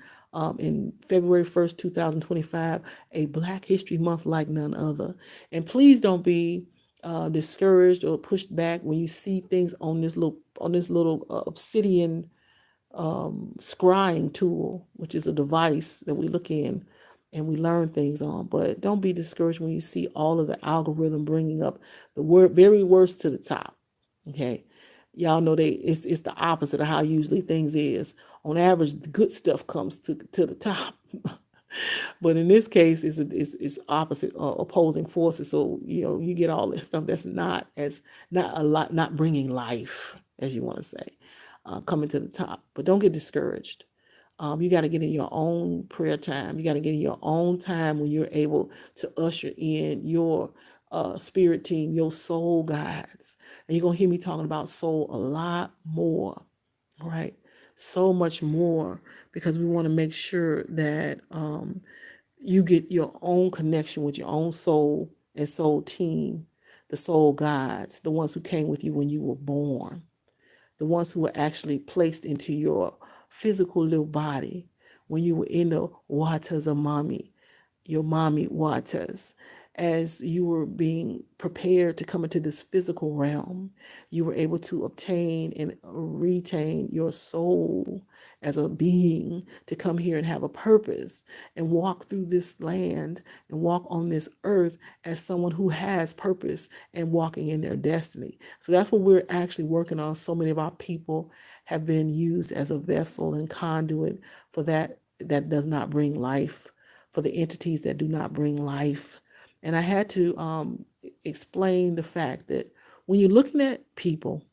Speaker 1: in February 1st, 2025, a Black History Month like none other. And please don't be discouraged or pushed back when you see things on this little obsidian scrying tool, which is a device that we look in and we learn things on. But don't be discouraged when you see all of the algorithm bringing up the very worst to the top. Okay, y'all know it's the opposite of how usually things is. On average, the good stuff comes to the top. But in this case, it's opposite, opposing forces. So you get all this stuff that's not bringing life, as you want to say, coming to the top. But don't get discouraged. You got to get in your own prayer time. You got to get in your own time when you're able to usher in your spirit team, your soul guides. And you're going to hear me talking about soul a lot more, right? So much more, because we want to make sure that you get your own connection with your own soul and soul team, the soul guides, the ones who came with you when you were born, the ones who were actually placed into your physical little body when you were in the waters of Mami, your Mami waters. As you were being prepared to come into this physical realm, you were able to obtain and retain your soul as a being to come here and have a purpose and walk through this land and walk on this earth as someone who has purpose and walking in their destiny. So that's what we're actually working on. So many of our people have been used as a vessel and conduit for that does not bring life, for the entities that do not bring life. And I had to explain the fact that when you're looking at people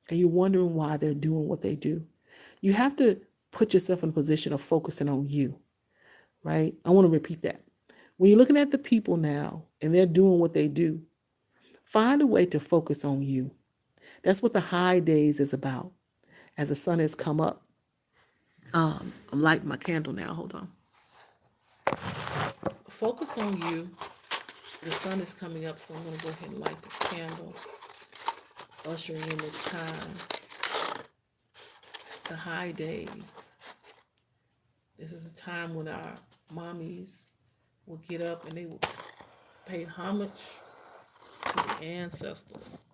Speaker 1: and you're wondering why they're doing what they do, you have to put yourself in a position of focusing on you, right? I want to repeat that. When you're looking at the people now and they're doing what they do, find a way to focus on you. That's what the High Dais is about. As the sun has come up, I'm lighting my candle now. Hold on. Focus on you. The sun is coming up, so I'm going to go ahead and light this candle, ushering in this time, the High Dais. This is a time when our mommies will get up and they will pay homage to the ancestors.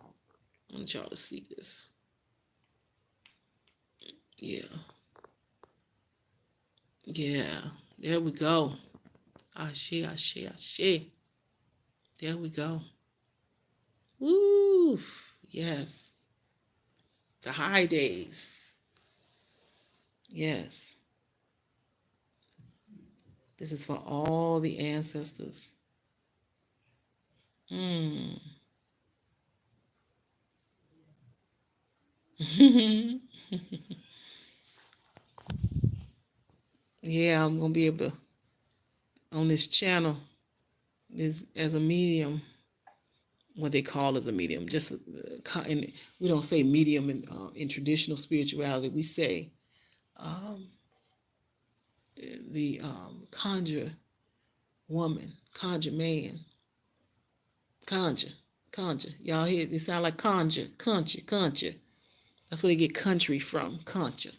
Speaker 1: I want y'all to see this. Yeah. Yeah. There we go. Ashe, ashe, ashe. There we go. Woo. Yes. The High Dais. Yes. This is for all the ancestors. Yeah, I'm going to be able to, on this channel, is as a medium, what they call as a medium, just and we don't say medium in traditional spirituality. We say the conjure woman, conjure man, conjure. Y'all hear it sound like conjure. That's where they get country from, conjure.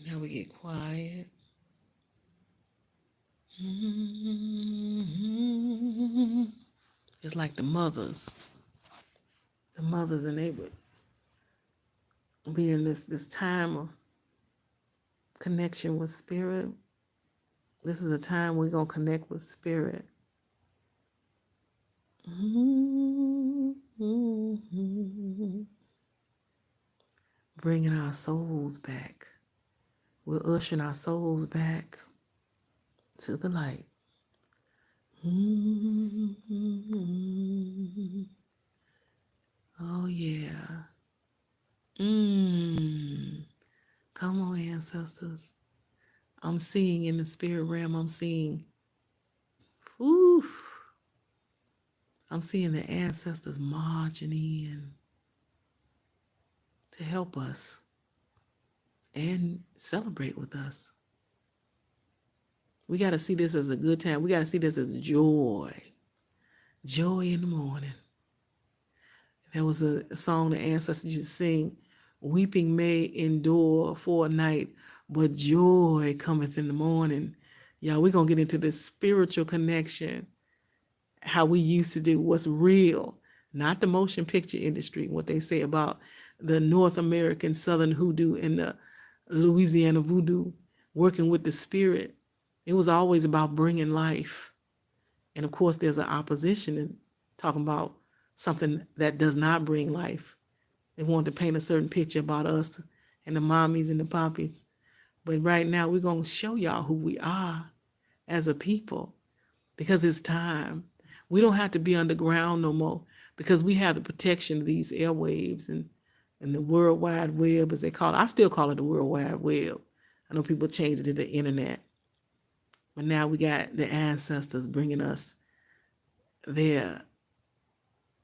Speaker 1: Now we get quiet. It's like the mothers, and they would be in this time of connection with spirit. This is a time we're going to connect with spirit. Bringing our souls back. We're ushering our souls back to the light. Oh, yeah. Come on, ancestors. I'm seeing in the spirit realm, I'm seeing, whew, I'm seeing the ancestors marching in to help us and celebrate with us. We got to see this as a good time. We got to see this as joy. Joy in the morning. There was a song the ancestors used to sing, weeping may endure for a night, but joy cometh in the morning. Y'all, we're going to get into this spiritual connection, how we used to do what's real, not the motion picture industry, what they say about the North American Southern hoodoo and the Louisiana voodoo, working with the spirit. It was always about bringing life. And of course, there's an opposition in talking about something that does not bring life. They want to paint a certain picture about us and the mommies and the poppies. But right now, we're going to show y'all who we are as a people, because it's time. We don't have to be underground no more, because we have the protection of these airwaves and the World Wide Web, as they call it. I still call it the World Wide Web. I know people changed it to the internet. But now we got the ancestors bringing us their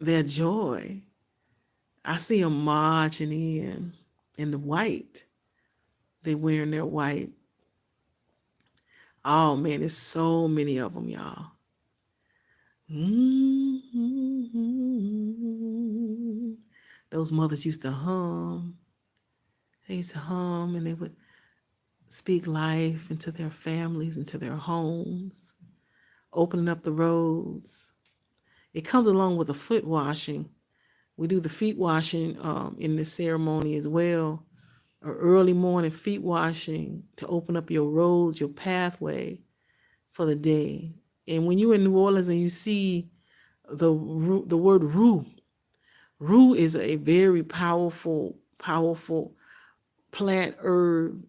Speaker 1: joy. I see them marching in the white. They wearing their white. Oh man, there's so many of them, y'all. Those mothers used to hum. They used to hum, and they would speak life into their families, into their homes, opening up the roads. It comes along with the foot washing. We do the feet washing in this ceremony as well. Or early morning feet washing to open up your roads, your pathway for the day. And when you're in New Orleans and you see the word rue is a very powerful plant herb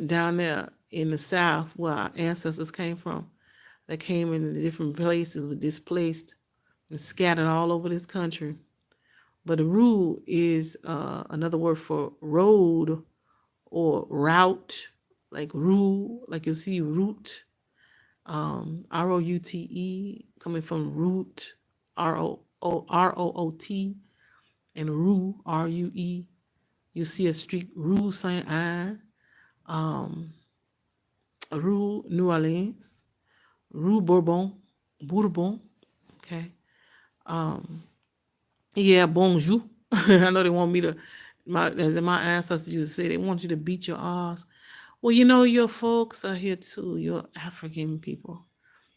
Speaker 1: down there in the South where our ancestors came from. That came in different places, were displaced and scattered all over this country. But the rue is another word for road or route, like rue, like you see root, R-O-U-T-E, coming from root, R-O-O-T, and rue, R-U-E. You see a street, Rue Saint-Anne, Rue New Orleans, Rue Bourbon, okay. Yeah, bonjour. I know they want me to, as my ancestors used to say, they want you to beat your ass. Well, you know, your folks are here too, your African people.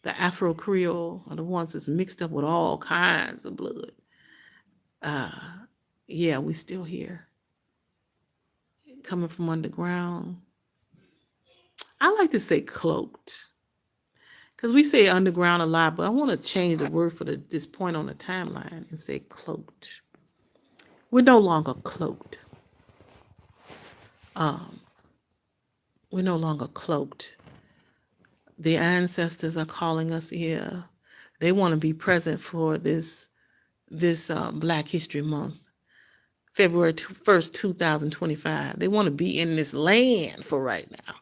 Speaker 1: The Afro Creole are the ones that's mixed up with all kinds of blood. Yeah, we still here. Coming from underground. I like to say cloaked, because we say underground a lot, but I want to change the word for this point on the timeline and say cloaked. We're no longer cloaked. We're no longer cloaked. The ancestors are calling us here. They want to be present for this Black History Month, February 1st, 2025. They want to be in this land for right now.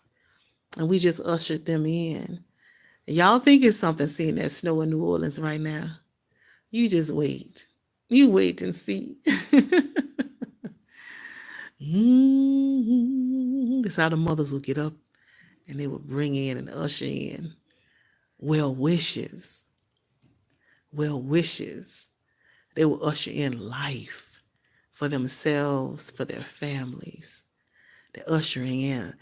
Speaker 1: And we just ushered them in. Y'all think it's something seeing that snow in New Orleans right now. You just wait. You wait and see. That's how the mothers would get up and they would bring in and usher in well wishes. Well wishes. They would usher in life for themselves, for their families. They're ushering in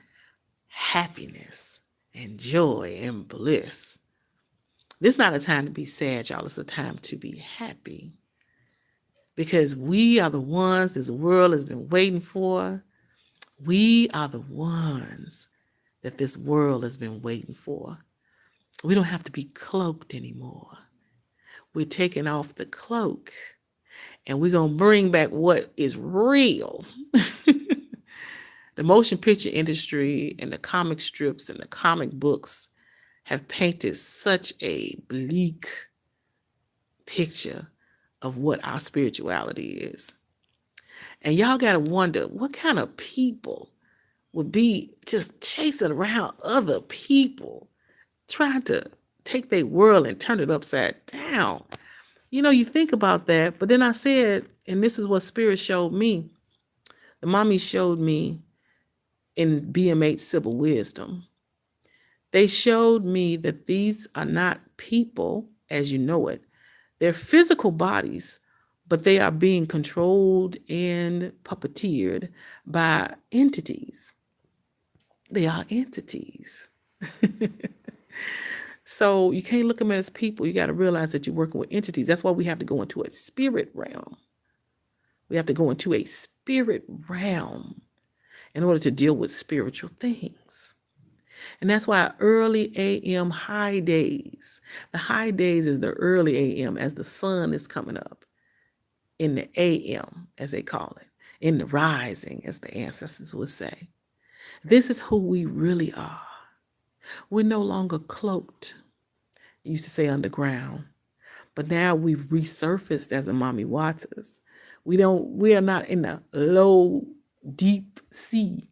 Speaker 1: happiness and joy and bliss. This is not a time to be sad, y'all. It's a time to be happy. Because we are the ones this world has been waiting for. We are the ones that this world has been waiting for. We don't have to be cloaked anymore. We're taking off the cloak and we're going to bring back what is real. The motion picture industry and the comic strips and the comic books have painted such a bleak picture of what our spirituality is. And y'all got to wonder what kind of people would be just chasing around other people, trying to take their world and turn it upside down. You know, you think about that, but then I said, and this is what Spirit showed me, the mommy showed me in BM8 Sibyl wisdom. They showed me that these are not people as you know it. They're physical bodies, but they are being controlled and puppeteered by entities. They are entities. So you can't look at them as people. You got to realize that you're working with entities. That's why we have to go into a spirit realm. We have to go into a spirit realm in order to deal with spiritual things. And that's why early AM high days. The high days is the early AM as the sun is coming up. In the AM, as they call it. In the rising, as the ancestors would say. This is who we really are. We're no longer cloaked. You used to say underground. But now we've resurfaced as a Mami Waters. We are not in the low, deep sea,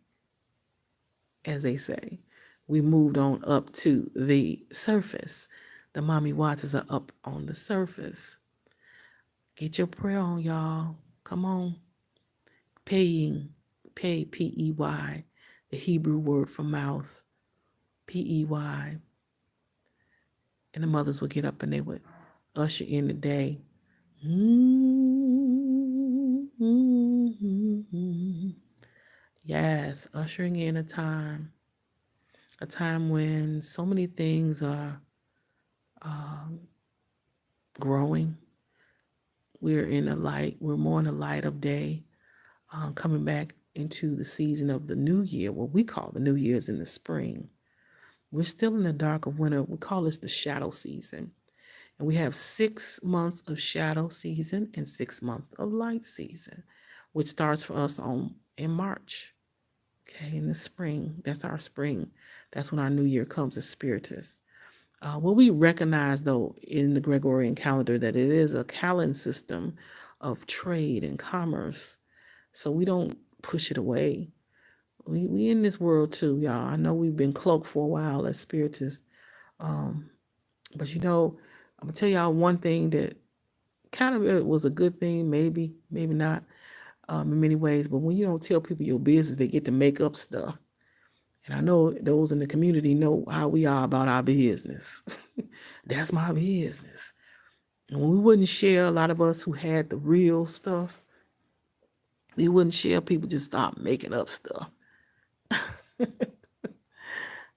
Speaker 1: as they say. We moved on up to the surface. The Mami Waters are up on the surface. Get your prayer on, y'all. Come on. Pay, P-E-Y, the Hebrew word for mouth, P-E-Y. And the mothers would get up and they would usher in the day. Yes, ushering in a time when so many things are growing. We're in the light, we're more in the light of day, coming back into the season of the new year, what we call the New Year's in the spring. We're still in the dark of winter. We call this the shadow season. And we have 6 months of shadow season and 6 months of light season, which starts for us in March. Okay, in the spring, that's our spring. That's when our new year comes as spiritists. What we recognize, though, in the Gregorian calendar, that it is a calendar system of trade and commerce. So we don't push it away. We in this world too, y'all. I know we've been cloaked for a while as spiritists. But you know, I'm gonna tell y'all one thing that kind of it was a good thing, maybe not, in many ways. But when you don't tell people your business, they get to make up stuff. And I know those in the community know how we are about our business. That's my business. And when we wouldn't share, a lot of us who had the real stuff, we wouldn't share, people just start making up stuff.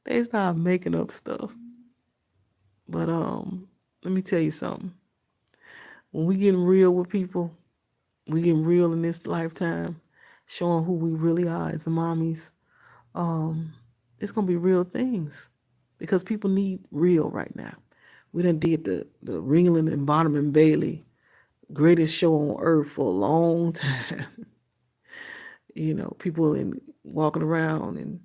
Speaker 1: They start making up stuff. But let me tell you something. When we getting real with people, we getting real in this lifetime, showing who we really are as the mommies, it's gonna be real things. Because people need real right now. We done did the Ringling and Bottom and Bailey, greatest show on earth for a long time. You know, people walking around and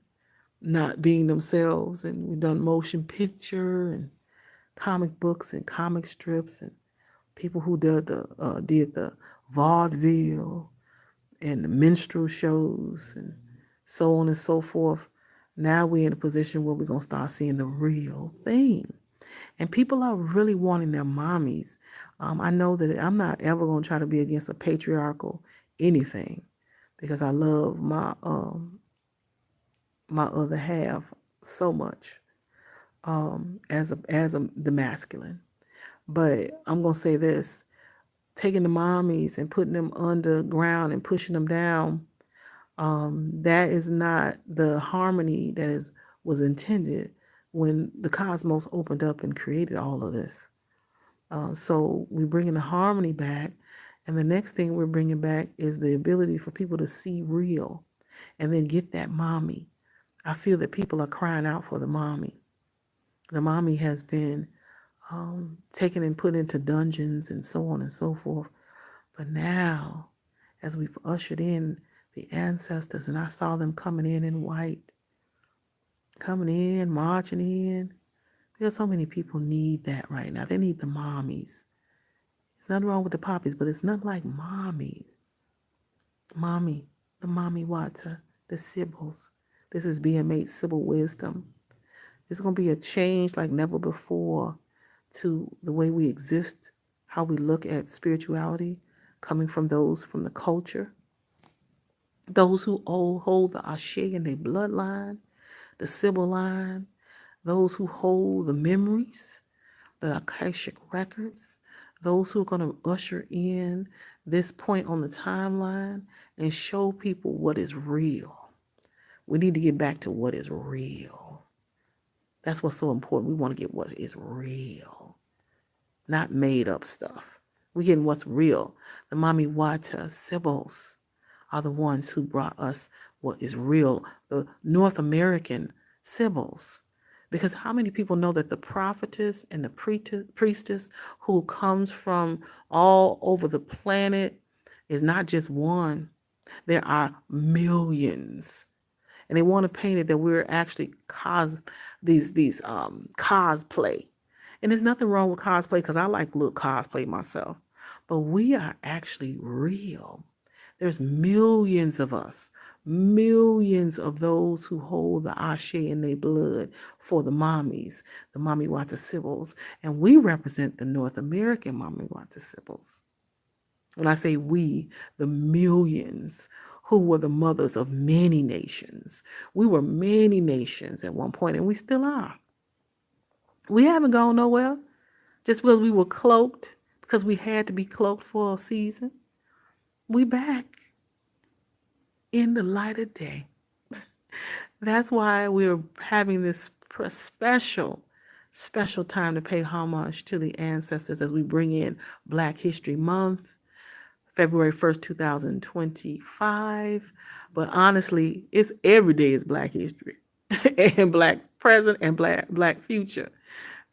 Speaker 1: not being themselves, and we've done motion picture and comic books and comic strips, and people who did the vaudeville and the minstrel shows and so on and so forth. Now we're in a position where we're going to start seeing the real thing. And people are really wanting their mommies. I know that I'm not ever going to try to be against a patriarchal anything, because I love my my other half so much, as the masculine. But I'm going to say this, taking the mommies and putting them underground and pushing them down, that is not the harmony that was intended when the cosmos opened up and created all of this. So we're bringing the harmony back. And the next thing we're bringing back is the ability for people to see real and then get that mommy. I feel that people are crying out for the mommy. The mommy has been taken and put into dungeons and so on and so forth. But now, as we've ushered in the ancestors, and I saw them coming in white, coming in, marching in, because so many people need that right now. They need the mommies. There's nothing wrong with the poppies, but it's not like mommy. Mami, the Mami Wata, the Sibyls. This is BM8 Sibyl wisdom. It's going to be a change like never before to the way we exist, how we look at spirituality, coming from those from the culture, those who hold the Ashe in their bloodline, the Sibyl line, those who hold the memories, the Akashic records, those who are going to usher in this point on the timeline and show people what is real. We need to get back to what is real. That's what's so important. We want to get what is real, not made up stuff. We're getting what's real. The Mami Wata Sibyls are the ones who brought us what is real, the North American Sibyls. Because how many people know that the prophetess and the priestess who comes from all over the planet is not just one? There are millions. And they want to paint it that we're actually cosplay. And there's nothing wrong with cosplay because I like little cosplay myself. But we are actually real. There's millions of us, millions of those who hold the Ashe in their blood for the mommies, the Mami Wata Sibyls. And we represent the North American Mami Wata Sibyls. When I say we, the millions who were the mothers of many nations. We were many nations at one point, and we still are. We haven't gone nowhere just because we were cloaked, because we had to be cloaked for a season. We back in the light of day. That's why we're having this special time to pay homage to the ancestors as we bring in Black History Month, February 1st, 2025. But honestly, it's every day is Black History and Black present and Black future,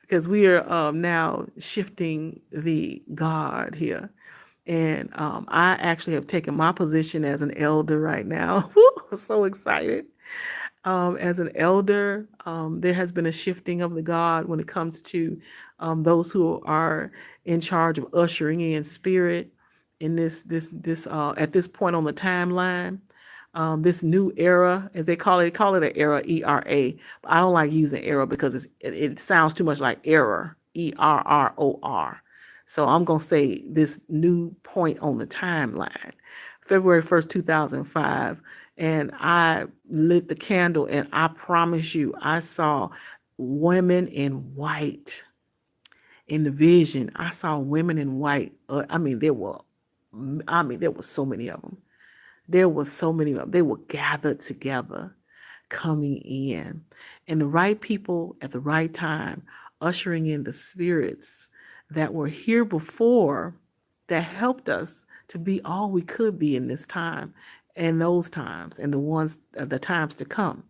Speaker 1: because we are now shifting the guard here. And I actually have taken my position as an elder right now. Woo, so excited. As an elder, there has been a shifting of the guard when it comes to those who are in charge of ushering in spirit in this at this point on the timeline. This new era, as they call it an era, ERA. But I don't like using era because it sounds too much like error, ERROR. So I'm going to say this new point on the timeline, February 1st, 2005. And I lit the candle, and I promise you, I saw women in white. In the vision, I saw women in white. There were so many of them. There were so many of them. They were gathered together, coming in. And the right people at the right time, ushering in the spirits that were here before, that helped us to be all we could be in this time and those times and the times to come.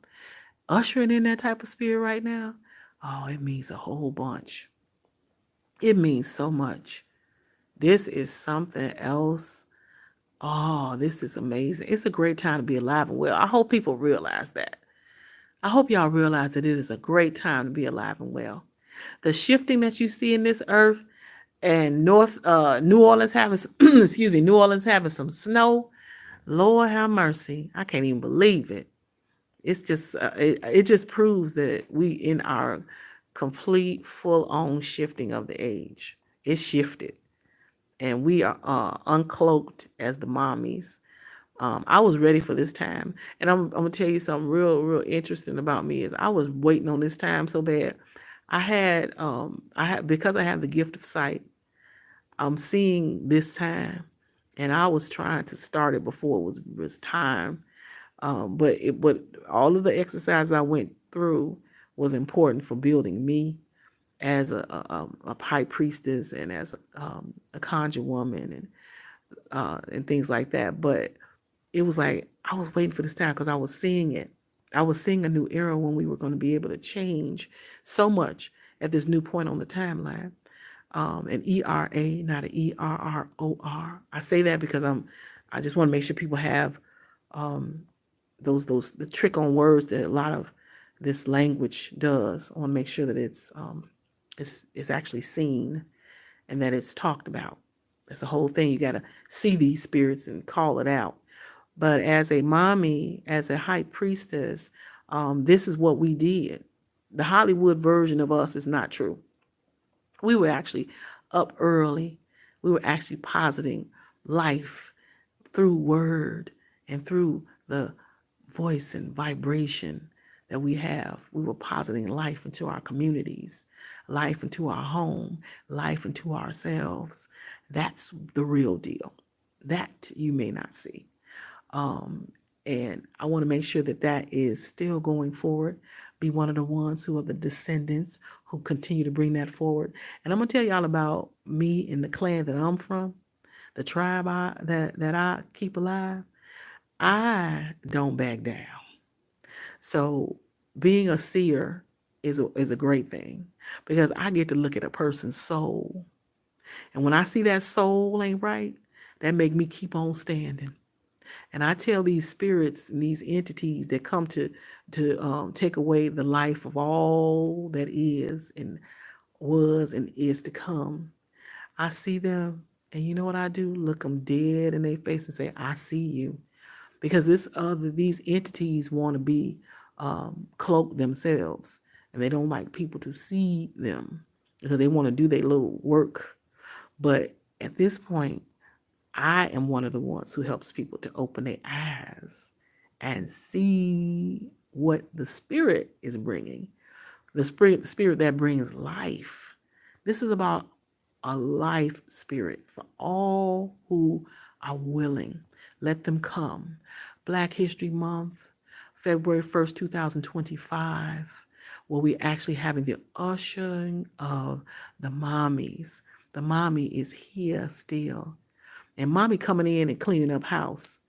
Speaker 1: Ushering in that type of spirit right now, oh, it means a whole bunch. It means so much. This is something else. Oh, this is amazing. It's a great time to be alive and well. I hope people realize that. I hope y'all realize that it is a great time to be alive and well. The shifting that you see in this earth, and New Orleans having New Orleans having some snow. Lord have mercy. I can't even believe it. It's just it just proves that we in our complete full-on shifting of the age. It's shifted. And we are uncloaked as the mommies. I was ready for this time. And I'm going to tell you something real interesting about me is I was waiting on this time so bad. Because I have the gift of sight, I'm seeing this time. And I was trying to start it before it was time. But all of the exercises I went through was important for building me as a high priestess and as a conjure woman and things like that. But it was like I was waiting for this time because I was seeing it. I was seeing a new era when we were going to be able to change so much at this new point on the timeline. An ERA, not an ERROR. I say that because I just want to make sure people have the trick on words that a lot of this language does. I want to make sure that it's actually seen and that it's talked about. That's the whole thing. You got to see these spirits and call it out. But as a mommy, as a high priestess, this is what we did. The Hollywood version of us is not true. We were actually up early. We were actually positing life through word and through the voice and vibration that we have. We were positing life into our communities, life into our home, life into ourselves. That's the real deal. That you may not see. And I want to make sure that that is still going forward. Be one of the ones who are the descendants who continue to bring that forward. And I'm going to tell y'all about me and the clan that I'm from, the tribe that I keep alive. I don't back down. So being a seer is a great thing because I get to look at a person's soul. And when I see that soul ain't right, that make me keep on standing. And I tell these spirits and these entities that come to take away the life of all that is and was and is to come. I see them, and you know what I do? Look them dead in their face and say, "I see you," because these entities want to be cloaked themselves, and they don't like people to see them because they want to do their little work. But at this point, I am one of the ones who helps people to open their eyes and see what the spirit is bringing. The spirit that brings life. This is about a life spirit for all who are willing. Let them come. Black History Month, February 1st, 2025, where we actually having the ushering of the mommies. The mommy is here still. And mommy coming in and cleaning up house.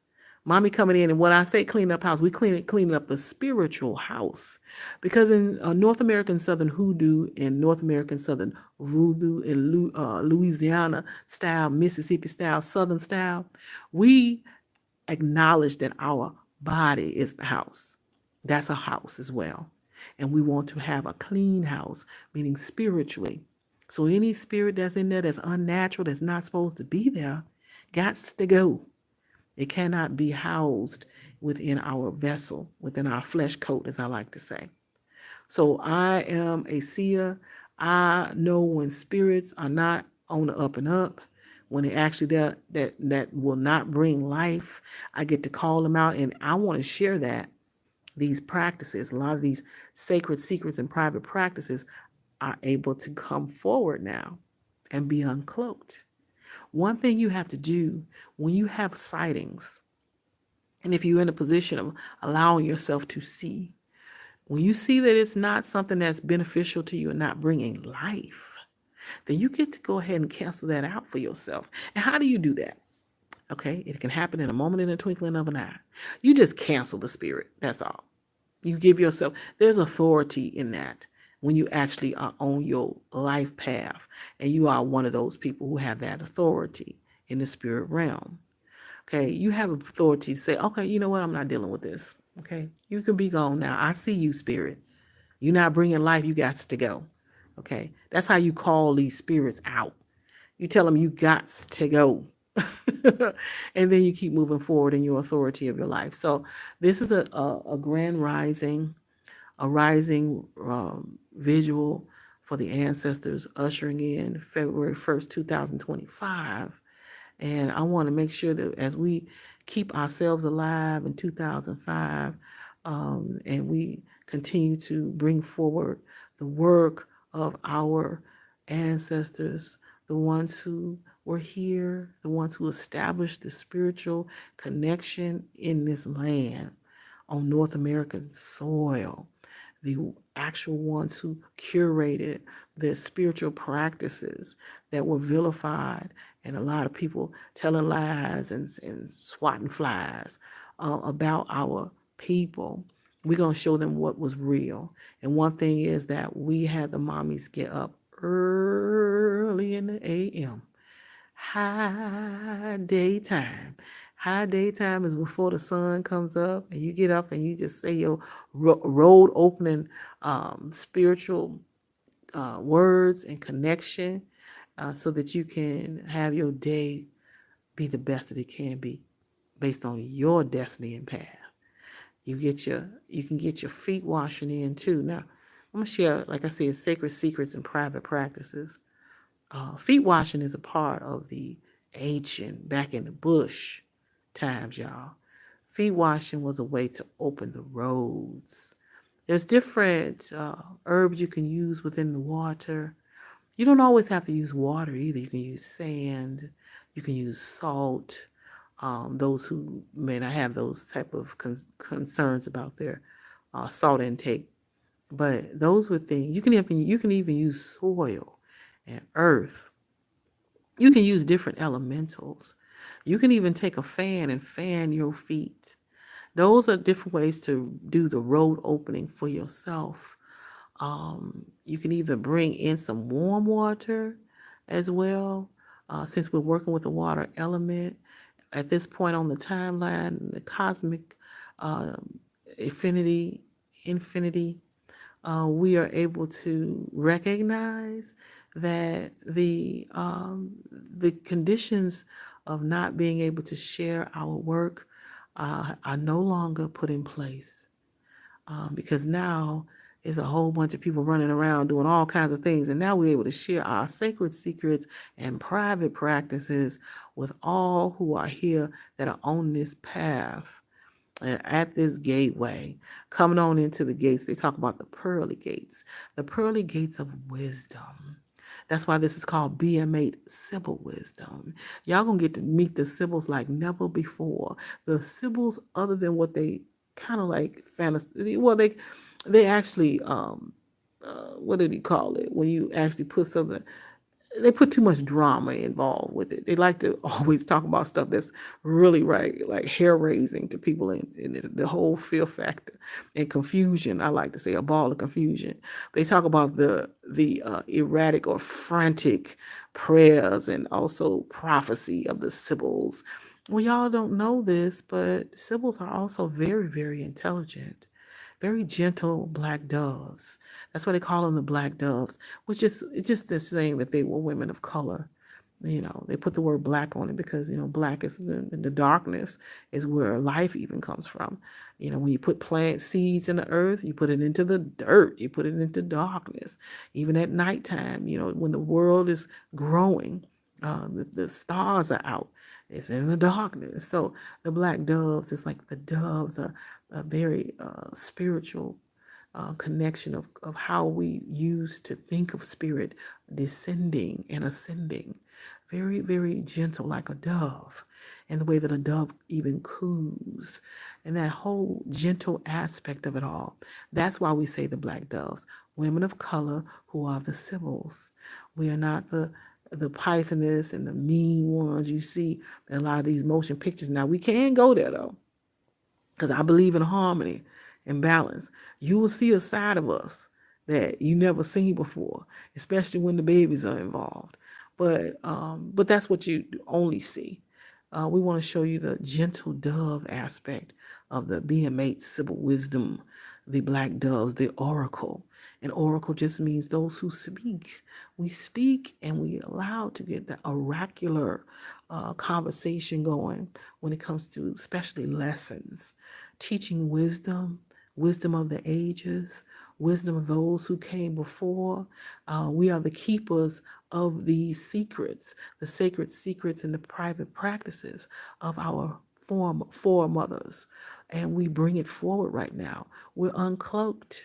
Speaker 1: Mommy coming in, and when I say cleaning up house, we cleaning up a spiritual house. Because in North American Southern HooDoo and North American Southern VooDoo and Louisiana style, Mississippi style, Southern style, we acknowledge that our body is the house. That's a house as well. And we want to have a clean house, meaning spiritually. So any spirit that's in there that's unnatural, that's not supposed to be there, got to go. It cannot be housed within our vessel, within our flesh coat, as I like to say. So I am a seer. I know when spirits are not on the up and up, when it actually that will not bring life. I get to call them out, and I want to share that. These practices, a lot of these sacred secrets and private practices are able to come forward now and be uncloaked. One thing you have to do when you have sightings, and if you're in a position of allowing yourself to see, when you see that it's not something that's beneficial to you and not bringing life, then you get to go ahead and cancel that out for yourself. And how do you do that? Okay, it can happen in a moment, in a twinkling of an eye. You just cancel the spirit. That's all. You give yourself, there's authority in that when you actually are on your life path and you are one of those people who have that authority in the spirit realm. Okay, you have authority to say, okay, you know what, I'm not dealing with this. Okay, you can be gone now. I see you, spirit. You're not bringing life, you got to go. Okay, that's how you call these spirits out. You tell them you got to go. And then you keep moving forward in your authority of your life. So this is a grand rising, a rising visual for the ancestors ushering in February 1st, 2025. And I want to make sure that as we keep ourselves alive in 2005, and we continue to bring forward the work of our ancestors, the ones who were here, the ones who established the spiritual connection in this land on North American soil, the actual ones who curated the spiritual practices that were vilified, and a lot of people telling lies and swatting flies about our people. We're going to show them what was real. And one thing is that we had the mommies get up early in the a.m. High daytime. High daytime is before the sun comes up, and you get up and you just say your road opening spiritual words and connection so that you can have your day be the best that it can be. based on your destiny and path. You can get your feet washing in too. Now, I'm gonna share, like I said, sacred secrets and private practices. Feet washing is a part of the ancient, back in the bush times, y'all. Feet washing was a way to open the roads. There's different herbs you can use within the water. You don't always have to use water either. You can use sand. You can use salt. Those who may not have those type of concerns about their salt intake, but those were things you can even use soil and earth. You can use different elementals. You can even take a fan and fan your feet. Those are different ways to do the road opening for yourself. You can either bring in some warm water as well, since we're working with the water element. At this point on the timeline, the cosmic infinity, we are able to recognize that the conditions of not being able to share our work are no longer put in place, because now is a whole bunch of people running around doing all kinds of things, and now we're able to share our sacred secrets and private practices with all who are here that are on this path and at this gateway. Coming on into the gates, they talk about the pearly gates of wisdom. That's why this is called BM8 Sibyl wisdom. Y'all gonna get to meet the Sibyls like never before. The Sibyls, other than what they kind of like fantasy, well, they actually what did he call it when you actually put something, they put too much drama involved with it. They like to always talk about stuff that's really right, like hair raising to people, in the whole fear factor and confusion. I like to say a ball of confusion. They talk about the erratic or frantic prayers and also prophecy of the Sibyls. Well, y'all don't know this, but Sibyls are also very, very intelligent, very gentle black doves. That's why they call them the black doves, which is just the saying that they were women of color. They put the word black on it because, black is the darkness is where life even comes from. When you put plant seeds in the earth, you put it into the dirt, you put it into darkness. Even at nighttime, when the world is growing, the stars are out. It's in the darkness. So the black doves, it's like the doves are a very spiritual connection of how we used to think of spirit descending and ascending. Very, very gentle, like a dove, and the way that a dove even coos, and that whole gentle aspect of it all. That's why we say the black doves, women of color who are the Sibyls. We are not the pythoness and the mean ones you see in a lot of these motion pictures. Now, we can go there, though, because I believe in harmony and balance. You will see a side of us that you never seen before, especially when the babies are involved. But that's what you only see. We want to show you the gentle dove aspect of the BM8 Sibyl wisdom, the black doves, the oracle. And oracle just means those who speak. We speak and we allow to get the oracular conversation going when it comes to especially lessons, teaching wisdom, wisdom of the ages, wisdom of those who came before. We are the keepers of these secrets, the sacred secrets and the private practices of our foremothers. And we bring it forward right now. We're uncloaked.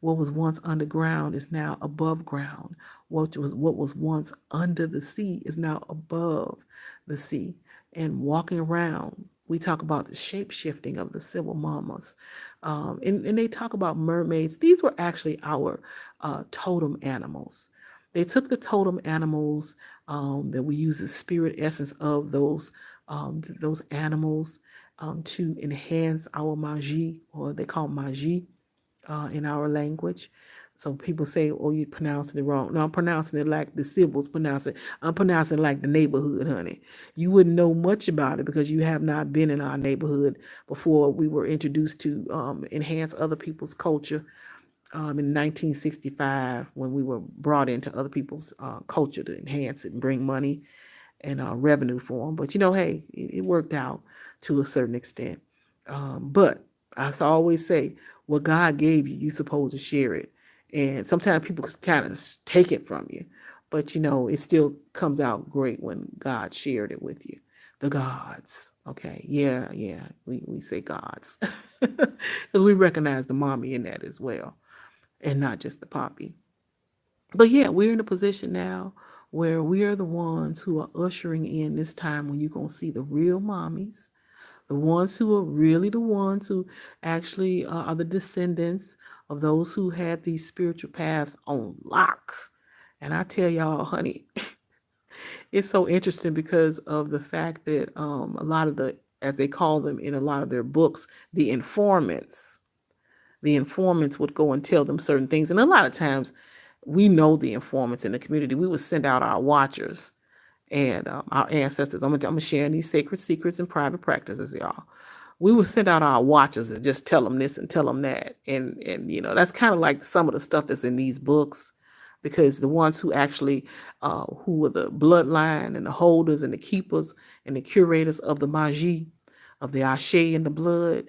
Speaker 1: What was once underground is now above ground. What was once under the sea is now above the sea. And walking around, we talk about the shape-shifting of the Sibyl mamas. And they talk about mermaids. These were actually our totem animals. They took the totem animals that we use the spirit essence of those animals to enhance our magie, or they call magie in our language. So people say, oh, you're pronouncing it wrong. No, I'm pronouncing it like the Sibyls pronounce it. I'm pronouncing it like the neighborhood, honey. You wouldn't know much about it because you have not been in our neighborhood before we were introduced to enhance other people's culture in 1965, when we were brought into other people's culture to enhance it and bring money and revenue for them. But hey, it worked out to a certain extent. But I always say, what God gave you, you're supposed to share it. And sometimes people kind of take it from you, but it still comes out great when God shared it with you. The gods. Okay. Yeah. We say gods because we recognize the mommy in that as well, and not just the poppy. But yeah, we're in a position now where we are the ones who are ushering in this time when you're going to see the real mommies, the ones who are really the ones who actually are the descendants of those who had these spiritual paths on lock. And I tell y'all, honey, it's so interesting because of the fact that a lot of as they call them in a lot of their books, the informants would go and tell them certain things. And a lot of times we know the informants in the community. We would send out our watchers and our ancestors. I'm gonna share these sacred secrets and private practices, y'all. We would send out our watchers to just tell them this and tell them that. And that's kind of like some of the stuff that's in these books, because the ones who actually, who were the bloodline and the holders and the keepers and the curators of the magie, of the ashe and the blood,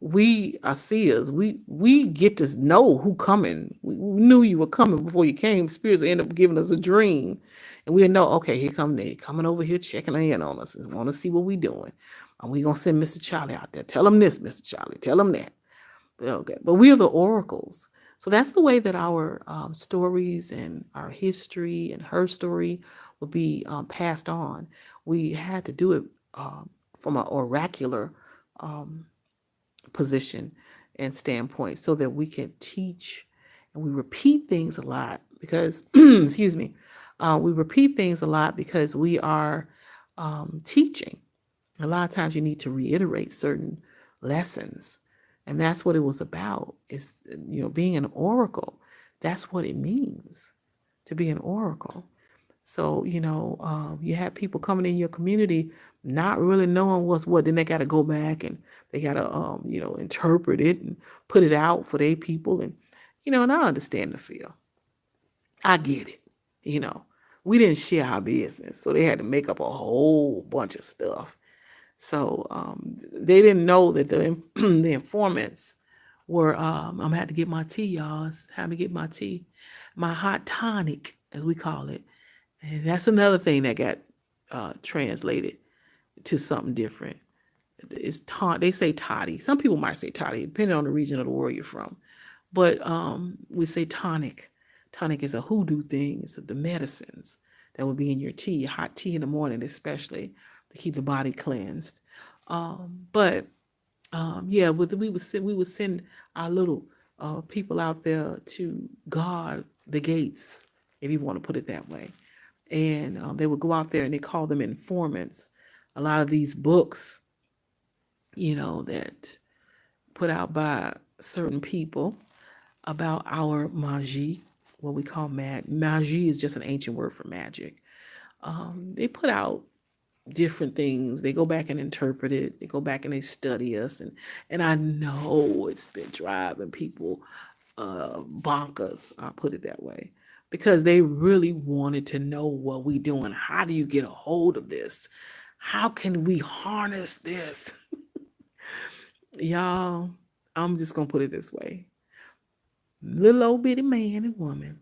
Speaker 1: we are seers. We get to know who coming. We knew you were coming before you came. Spirits end up giving us a dream, and we know, okay, here come they coming over here checking in on us and want to see what we doing. And we gonna send Mr. Charlie out there. Tell him this, Mr. Charlie. Tell him that. Okay, but we are the oracles. So that's the way that our stories and our history and her story will be passed on. We had to do it from an oracular position and standpoint so that we can teach, and we repeat things a lot because excuse me, we repeat things a lot because we are teaching. A lot of times you need to reiterate certain lessons, and that's what it was about, is being an oracle. That's what it means to be an oracle. So you have people coming in your community not really knowing what's what. Then they got to go back and they got to interpret it and put it out for their people. And and I understand the feel. I get it. We didn't share our business, so they had to make up a whole bunch of stuff. So they didn't know that the informants were. I'm gonna have to get my tea, y'all. It's time to get my tea, my hot tonic, as we call it. And that's another thing that got translated to something different. It's they say toddy. Some people might say toddy, depending on the region of the world you're from. But we say tonic. Tonic is a hoodoo thing. It's the medicines that will be in your tea, hot tea in the morning, especially to keep the body cleansed. But yeah, we would send our little people out there to guard the gates, if you want to put it that way. And they would go out there and they call them informants. A lot of these books, that put out by certain people about our magie, what we call magie is just an ancient word for magic. They put out different things. They go back and interpret it. They go back and they study us. And I know it's been driving people bonkers, I'll put it that way, because they really wanted to know what we doing. How do you get a hold of this? How can we harness this? Y'all, I'm just going to put it this way. Little old bitty man and woman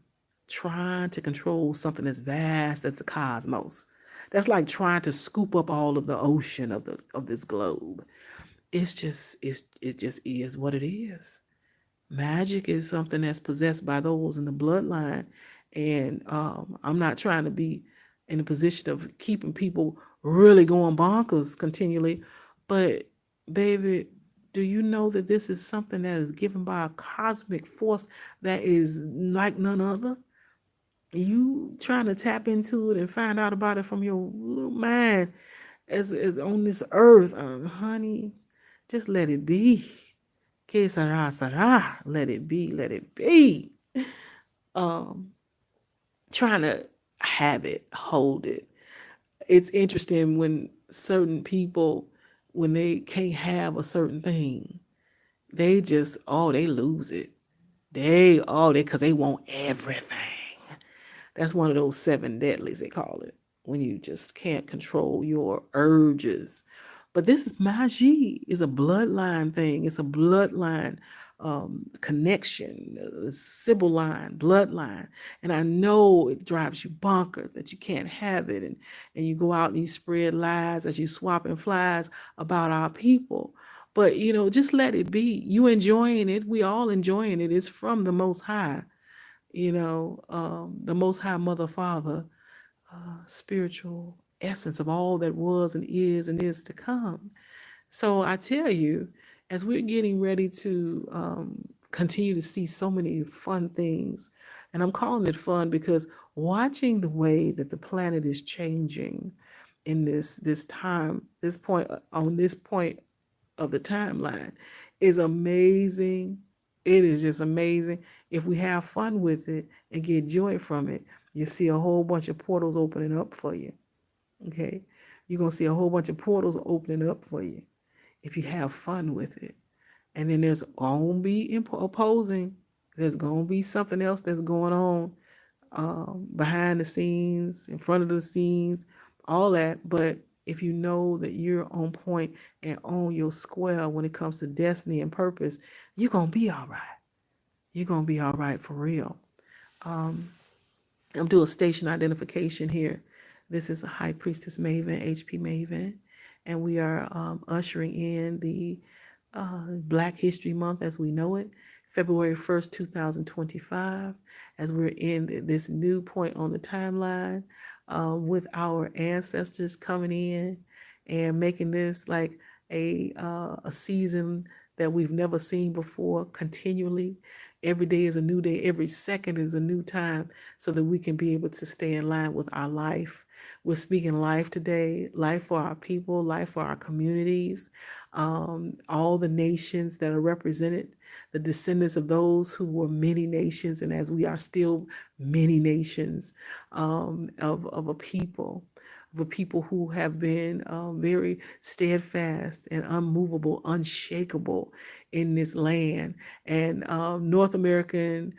Speaker 1: trying to control something as vast as the cosmos. That's like trying to scoop up all of the ocean of this globe. It just is what it is. Magic is something that's possessed by those in the bloodline. And I'm not trying to be in a position of keeping people really going bonkers continually. But, baby, do you know that this is something that is given by a cosmic force that is like none other? You trying to tap into it and find out about it from your little mind as on this earth, honey, just let it be. Que sera, sera. Let it be, let it be. Trying to have it, hold it. It's interesting when certain people, when they can't have a certain thing, they just, they lose it. Because they want everything. That's one of those 7 deadlies, they call it, when you just can't control your urges. But this is magie, is a bloodline thing. It's a bloodline connection, Sibyl line, bloodline. And I know it drives you bonkers that you can't have it. And you go out and you spread lies as you swapping flies about our people. But, just let it be. You enjoying it. We all enjoying it. It's from the Most High, the Most High Mother, Father, spiritual essence of all that was and is to come. So I tell you, as we're getting ready to continue to see so many fun things, and I'm calling it fun because watching the way that the planet is changing in this time, this point on this point of the timeline is amazing. It is just amazing. If we have fun with it and get joy from it, you see a whole bunch of portals opening up for you. Okay? You're going to see a whole bunch of portals opening up for you if you have fun with it. And then there's going to be opposing. There's going to be something else that's going on behind the scenes, in front of the scenes, all that. But if you know that you're on point and on your square when it comes to destiny and purpose, you're going to be all right. You're going to be all right for real. I'm doing station identification here. This is a High Priestess Maven, HP Maven, and we are ushering in the Black History Month as we know it, February 1st, 2025, as we're in this new point on the timeline with our ancestors coming in and making this like a season that we've never seen before continually. Every day is a new day. Every second is a new time so that we can be able to stay in line with our life. We're speaking life today, life for our people, life for our communities, all the nations that are represented, the descendants of those who were many nations, and as we are still many nations of a people. For people who have been very steadfast and unmovable, unshakable in this land. And North American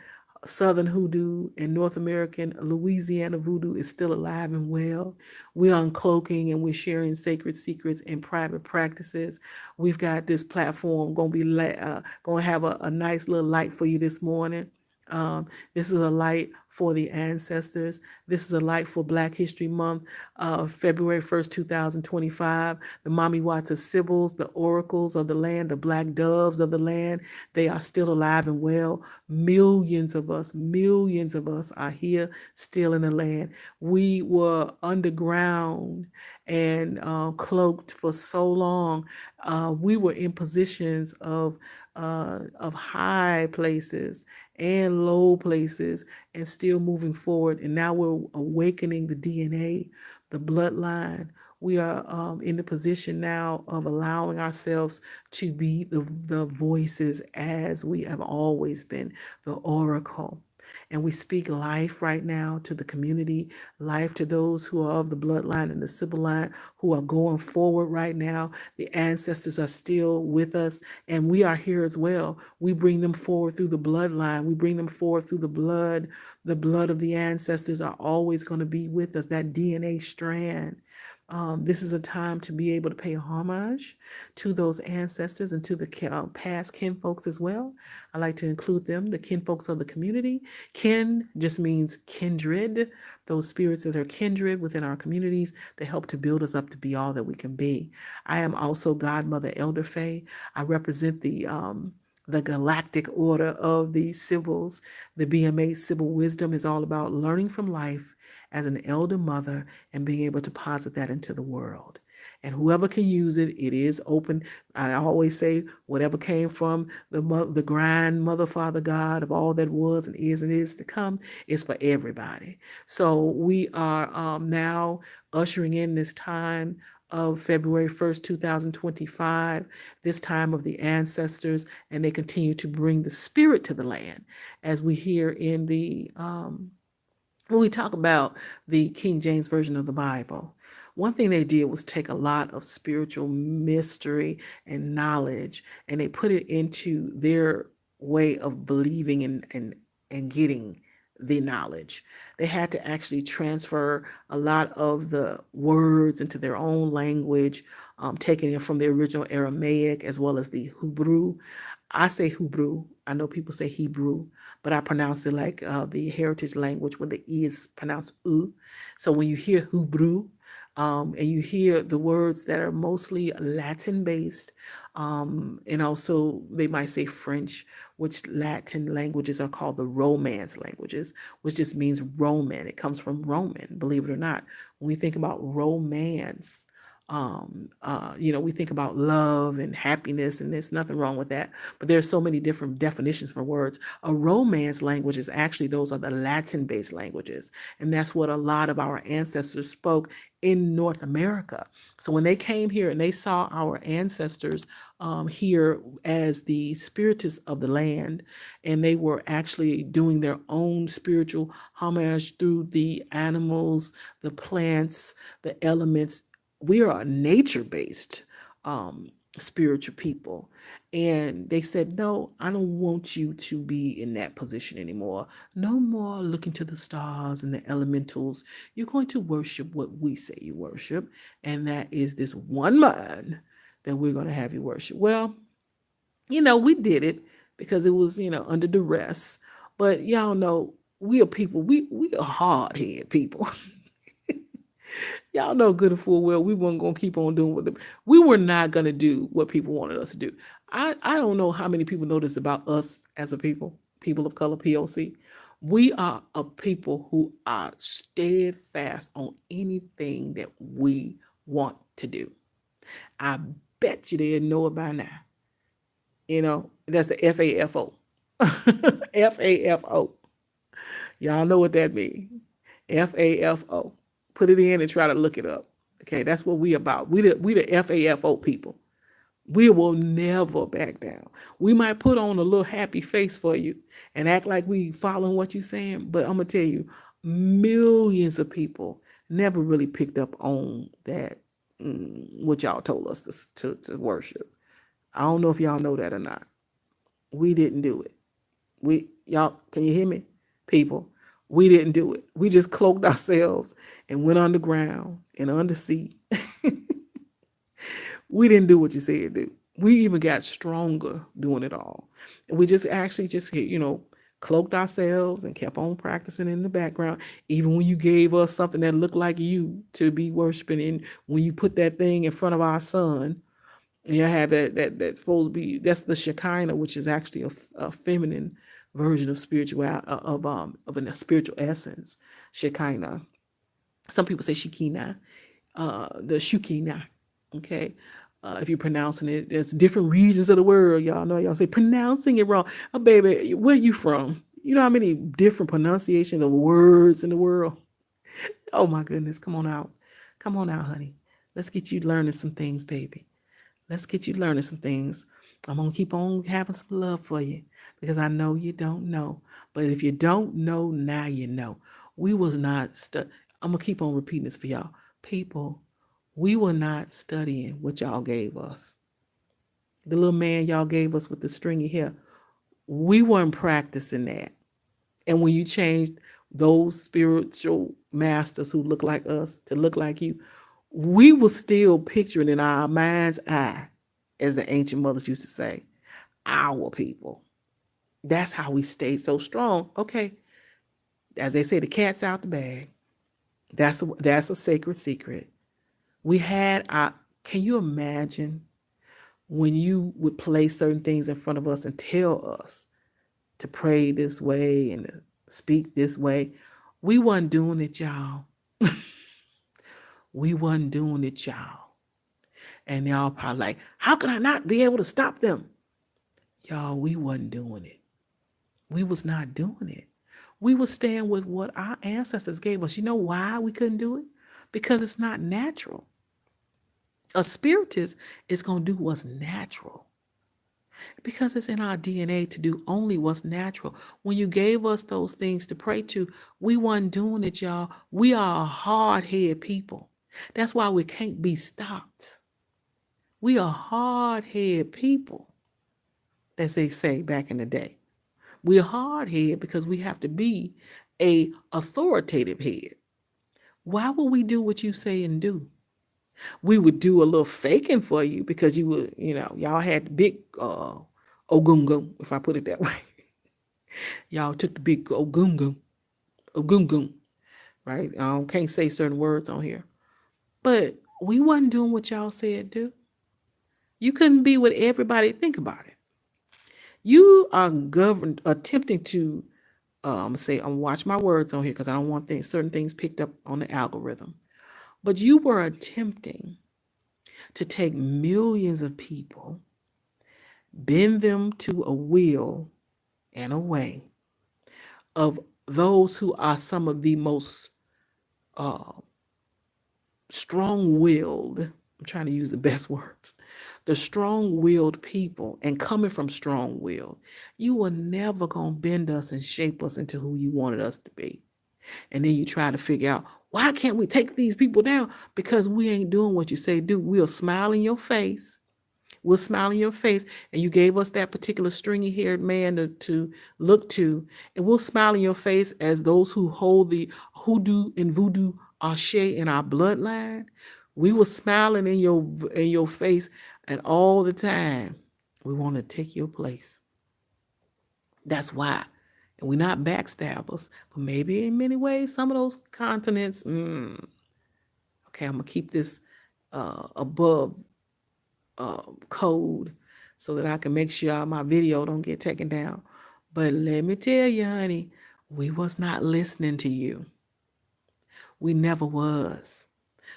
Speaker 1: Southern HooDoo and North American Louisiana voodoo is still alive and well. We're uncloaking and we're sharing sacred secrets and private practices. We've got this platform going to be going to have a nice little light for you this morning. This is a light for the ancestors. This is a light for Black History Month, February 1st, 2025. The Mami Sibyls, the oracles of the land, the black doves of the land, they are still alive and well. Millions of us are here still in the land. We were underground and cloaked for so long. We were in positions of high places and low places and still moving forward. And now we're awakening the DNA, the bloodline. We are in the position now of allowing ourselves to be the voices as we have always been, the oracle. And we speak life right now to the community, life to those who are of the bloodline and the Sibyl line who are going forward right now. The ancestors are still with us, and we are here as well. We bring them forward through the bloodline. We bring them forward through the blood. The blood of the ancestors are always going to be with us, that DNA strand. This is a time to be able to pay homage to those ancestors and to the past kinfolks as well. I like to include them, the kinfolks of the community. Kin just means kindred, those spirits that are kindred within our communities that help to build us up to be all that we can be. I am also Godmother Elder Faye. I represent the galactic order of the Sibyls. The BM8 Sibyl wisdom is all about learning from life as an elder mother and being able to deposit that into the world. And whoever can use it, it is open. I always say whatever came from the grand mother, father, God of all that was and is to come is for everybody. So we are now ushering in this time of February 1st, 2025, this time of the ancestors, and they continue to bring the spirit to the land as we hear in the when we talk about the King James Version of the Bible. One thing they did was take a lot of spiritual mystery and knowledge, and they put it into their way of believing and getting the knowledge. They had to actually transfer a lot of the words into their own language, taking it from the original Aramaic as well as the Hebrew. I say Hebrew. I know people say Hebrew, but I pronounce it like the heritage language when the E is pronounced U. So when you hear Hebrew, and you hear the words that are mostly Latin based, and also they might say French, which Latin languages are called the Romance languages, which just means Roman. It comes from Roman, believe it or not. When we think about romance, we think about love and happiness, and there's nothing wrong with that. But there's so many different definitions for words. A Romance language is actually, those are the Latin-based languages, and that's what a lot of our ancestors spoke in North America. So when they came here and they saw our ancestors here as the spiritists of the land, and they were actually doing their own spiritual homage through the animals, the plants, the elements. We are a nature-based spiritual people. And they said, no, I don't want you to be in that position anymore. No more looking to the stars and the elementals. You're going to worship what we say you worship. And that is this one mind that we're going to have you worship. Well, we did it because it was, under duress. But y'all know, we are people, we are hard-headed people. Y'all know good and full well we weren't going to keep on doing we were not going to do what people wanted us to do. I don't know how many people know this about us as a people of color, POC. We are a people who are steadfast on anything that we want to do. I bet you they didn't know it by now. That's the FAFO. FAFO. Y'all know what that means. FAFO. Put it in and try to look it up. Okay, that's what we about. We the FAFO people. We will never back down. We might put on a little happy face for you and act like we following what you're saying, but I'm gonna tell you, millions of people never really picked up on that, what y'all told us to worship. I don't know if y'all know that or not. We didn't do it. Y'all, can you hear me, people? We didn't do it. We just cloaked ourselves and went underground and undersea. We didn't do what you said do. We even got stronger doing it all. And we just actually cloaked ourselves and kept on practicing in the background. Even when you gave us something that looked like you to be worshiping, and when you put that thing in front of our son, you have that supposed to be, that's the Shekinah, which is actually a feminine version of spiritual of a spiritual essence. Shekinah. Some people say Shekinah, the Shekinah. Okay. If you're pronouncing it, there's different regions of the world. Y'all know, y'all say pronouncing it wrong. Oh, baby, where you from? You know how many different pronunciation of words in the world? Oh my goodness. Come on out. Come on out, honey. Let's get you learning some things, baby. Let's get you learning some things. I'm going to keep on having some love for you because I know you don't know. But if you don't know, now you know. We was not, I'm going to keep on repeating this for y'all. People, we were not studying what y'all gave us. The little man y'all gave us with the stringy hair, we weren't practicing that. And when you changed those spiritual masters who look like us to look like you, we were still picturing in our mind's eye, as the ancient mothers used to say, our people. That's how we stayed so strong. Okay, as they say, the cat's out the bag. That's a sacred secret. We had our, can you imagine when you would place certain things in front of us and tell us to pray this way and to speak this way? We wasn't doing it, y'all. We wasn't doing it, y'all. And y'all probably like, how could I not be able to stop them? Y'all, we wasn't doing it. We was not doing it. We was staying with what our ancestors gave us. You know why we couldn't do it? Because it's not natural. A spiritist is going to do what's natural. Because it's in our DNA to do only what's natural. When you gave us those things to pray to, we wasn't doing it, y'all. We are a hard-headed people. That's why we can't be stopped. We are hard-headed people, as they say back in the day. We are hard-headed because we have to be a authoritative head, why would we do what you say and do? We would do a little faking for you because you would, y'all had the big ogungun, if I put it that way. Y'all took the big ogungun, right? I can't say certain words on here. But we wasn't doing what y'all said do. You couldn't be with everybody. Think about it. You are attempting to I'm watch my words on here because I don't want certain things picked up on the algorithm. But you were attempting to take millions of people, bend them to a will and a way of those who are some of the most strong-willed, I'm trying to use the best words, the strong-willed people, and coming from strong-willed, you were never going to bend us and shape us into who you wanted us to be. And then you try to figure out, why can't we take these people down? Because we ain't doing what you say do. We'll smile in your face. We'll smile in your face. And you gave us that particular stringy-haired man to look to. And we'll smile in your face as those who hold the HooDoo and VooDoo Ashe in our bloodline. We were smiling in your face, and all the time we want to take your place. That's why. And we're not backstabbers, but maybe in many ways, some of those continents, okay, I'm going to keep this above code so that I can make sure my video don't get taken down. But let me tell you, honey, we was not listening to you. We never was.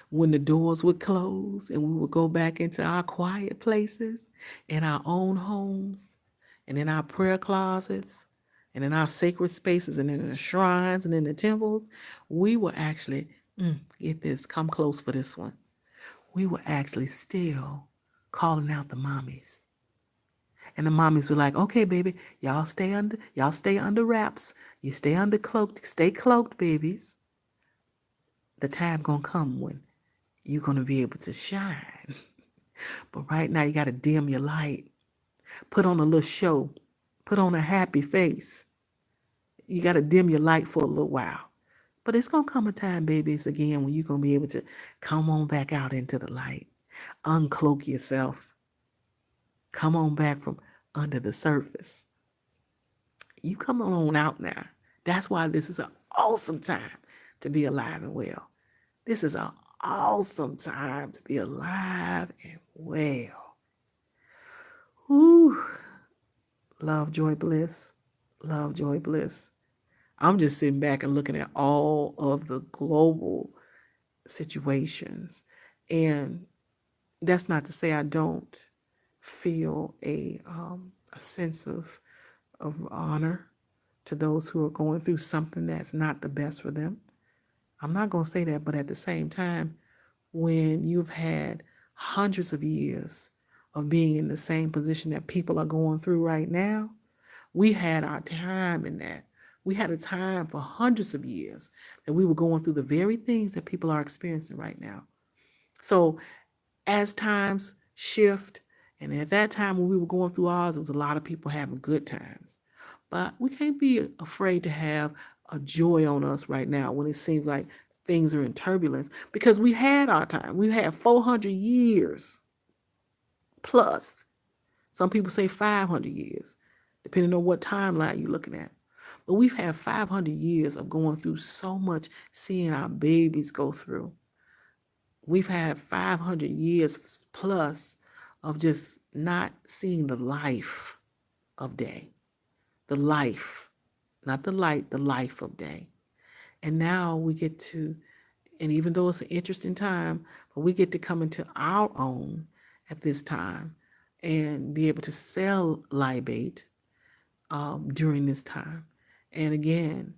Speaker 1: When the doors would close and we would go back into our quiet places, in our own homes, and in our prayer closets, and in our sacred spaces, and in the shrines, and in the temples, we were actually, get this, come close for this one. We were actually still calling out the mommies. And the mommies were like, okay, baby, y'all stay under wraps. You stay under cloaked, stay cloaked, babies. The time gonna come when you're gonna be able to shine. But right now you gotta dim your light. Put on a little show. Put on a happy face. You gotta dim your light for a little while. But it's gonna come a time, babies, again, when you're gonna be able to come on back out into the light. Uncloak yourself. Come on back from under the surface. You come on out now. That's why this is an awesome time to be alive and well. This is an awesome time to be alive and well. Ooh. Love, joy, bliss. Love, joy, bliss. I'm just sitting back and looking at all of the global situations. And that's not to say I don't feel a sense of honor to those who are going through something that's not the best for them. I'm not going to say that, but at the same time, when you've had hundreds of years of being in the same position that people are going through right now, we had our time in that. We had a time for hundreds of years that we were going through the very things that people are experiencing right now. So as times shift, and at that time when we were going through ours, there was a lot of people having good times. But we can't be afraid to have a joy on us right now when it seems like things are in turbulence, because we had our time. We had 400 years plus. Some people say 500 years, depending on what timeline you're looking at. But we've had 500 years of going through so much, seeing our babies go through. We've had 500 years plus of just not seeing the life of day. The life, not the light, the life of day. And now we get to, and even though it's an interesting time, but we get to come into our own at this time and be able to sell libate during this time. And again,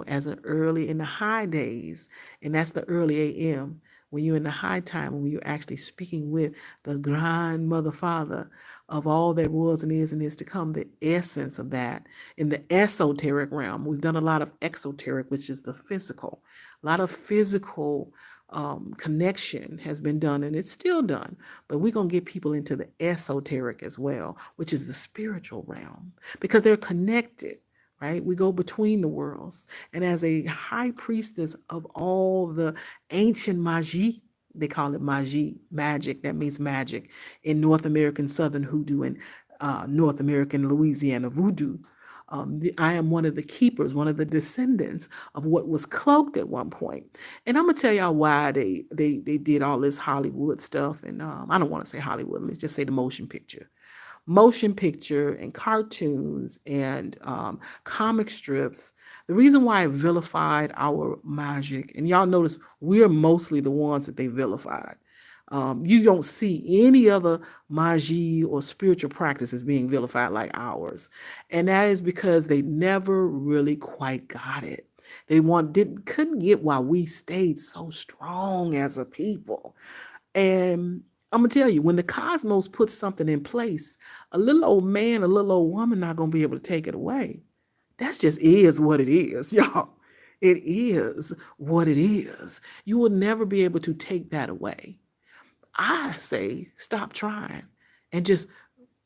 Speaker 1: as an early in the high days, and that's the early AM, when you're in the high time, when you're actually speaking with the grandmother father of all that was and is to come, the essence of that in the esoteric realm. We've done a lot of exoteric, which is the physical. A lot of physical connection has been done, and it's still done. But we're going to get people into the esoteric as well, which is the spiritual realm, because they're connected. right? We go between the worlds. And as a high priestess of all the ancient magie, they call it magie, magic, that means magic, in North American Southern Hoodoo and North American Louisiana Voodoo. I am one of the keepers, one of the descendants of what was cloaked at one point. And I'm gonna tell y'all why they did all this Hollywood stuff. And I don't want to say Hollywood, let's just say the motion picture and cartoons and comic strips. The reason why I vilified our magic, and y'all notice we're mostly the ones that they vilified. You don't see any other magie or spiritual practices being vilified like ours. And that is because they never really quite got it. Couldn't get why we stayed so strong as a people. And I'm gonna tell you, when the cosmos puts something in place, a little old man, a little old woman not gonna be able to take it away. That's just is what it is, y'all. It is what it is. You will never be able to take that away. I say stop trying and just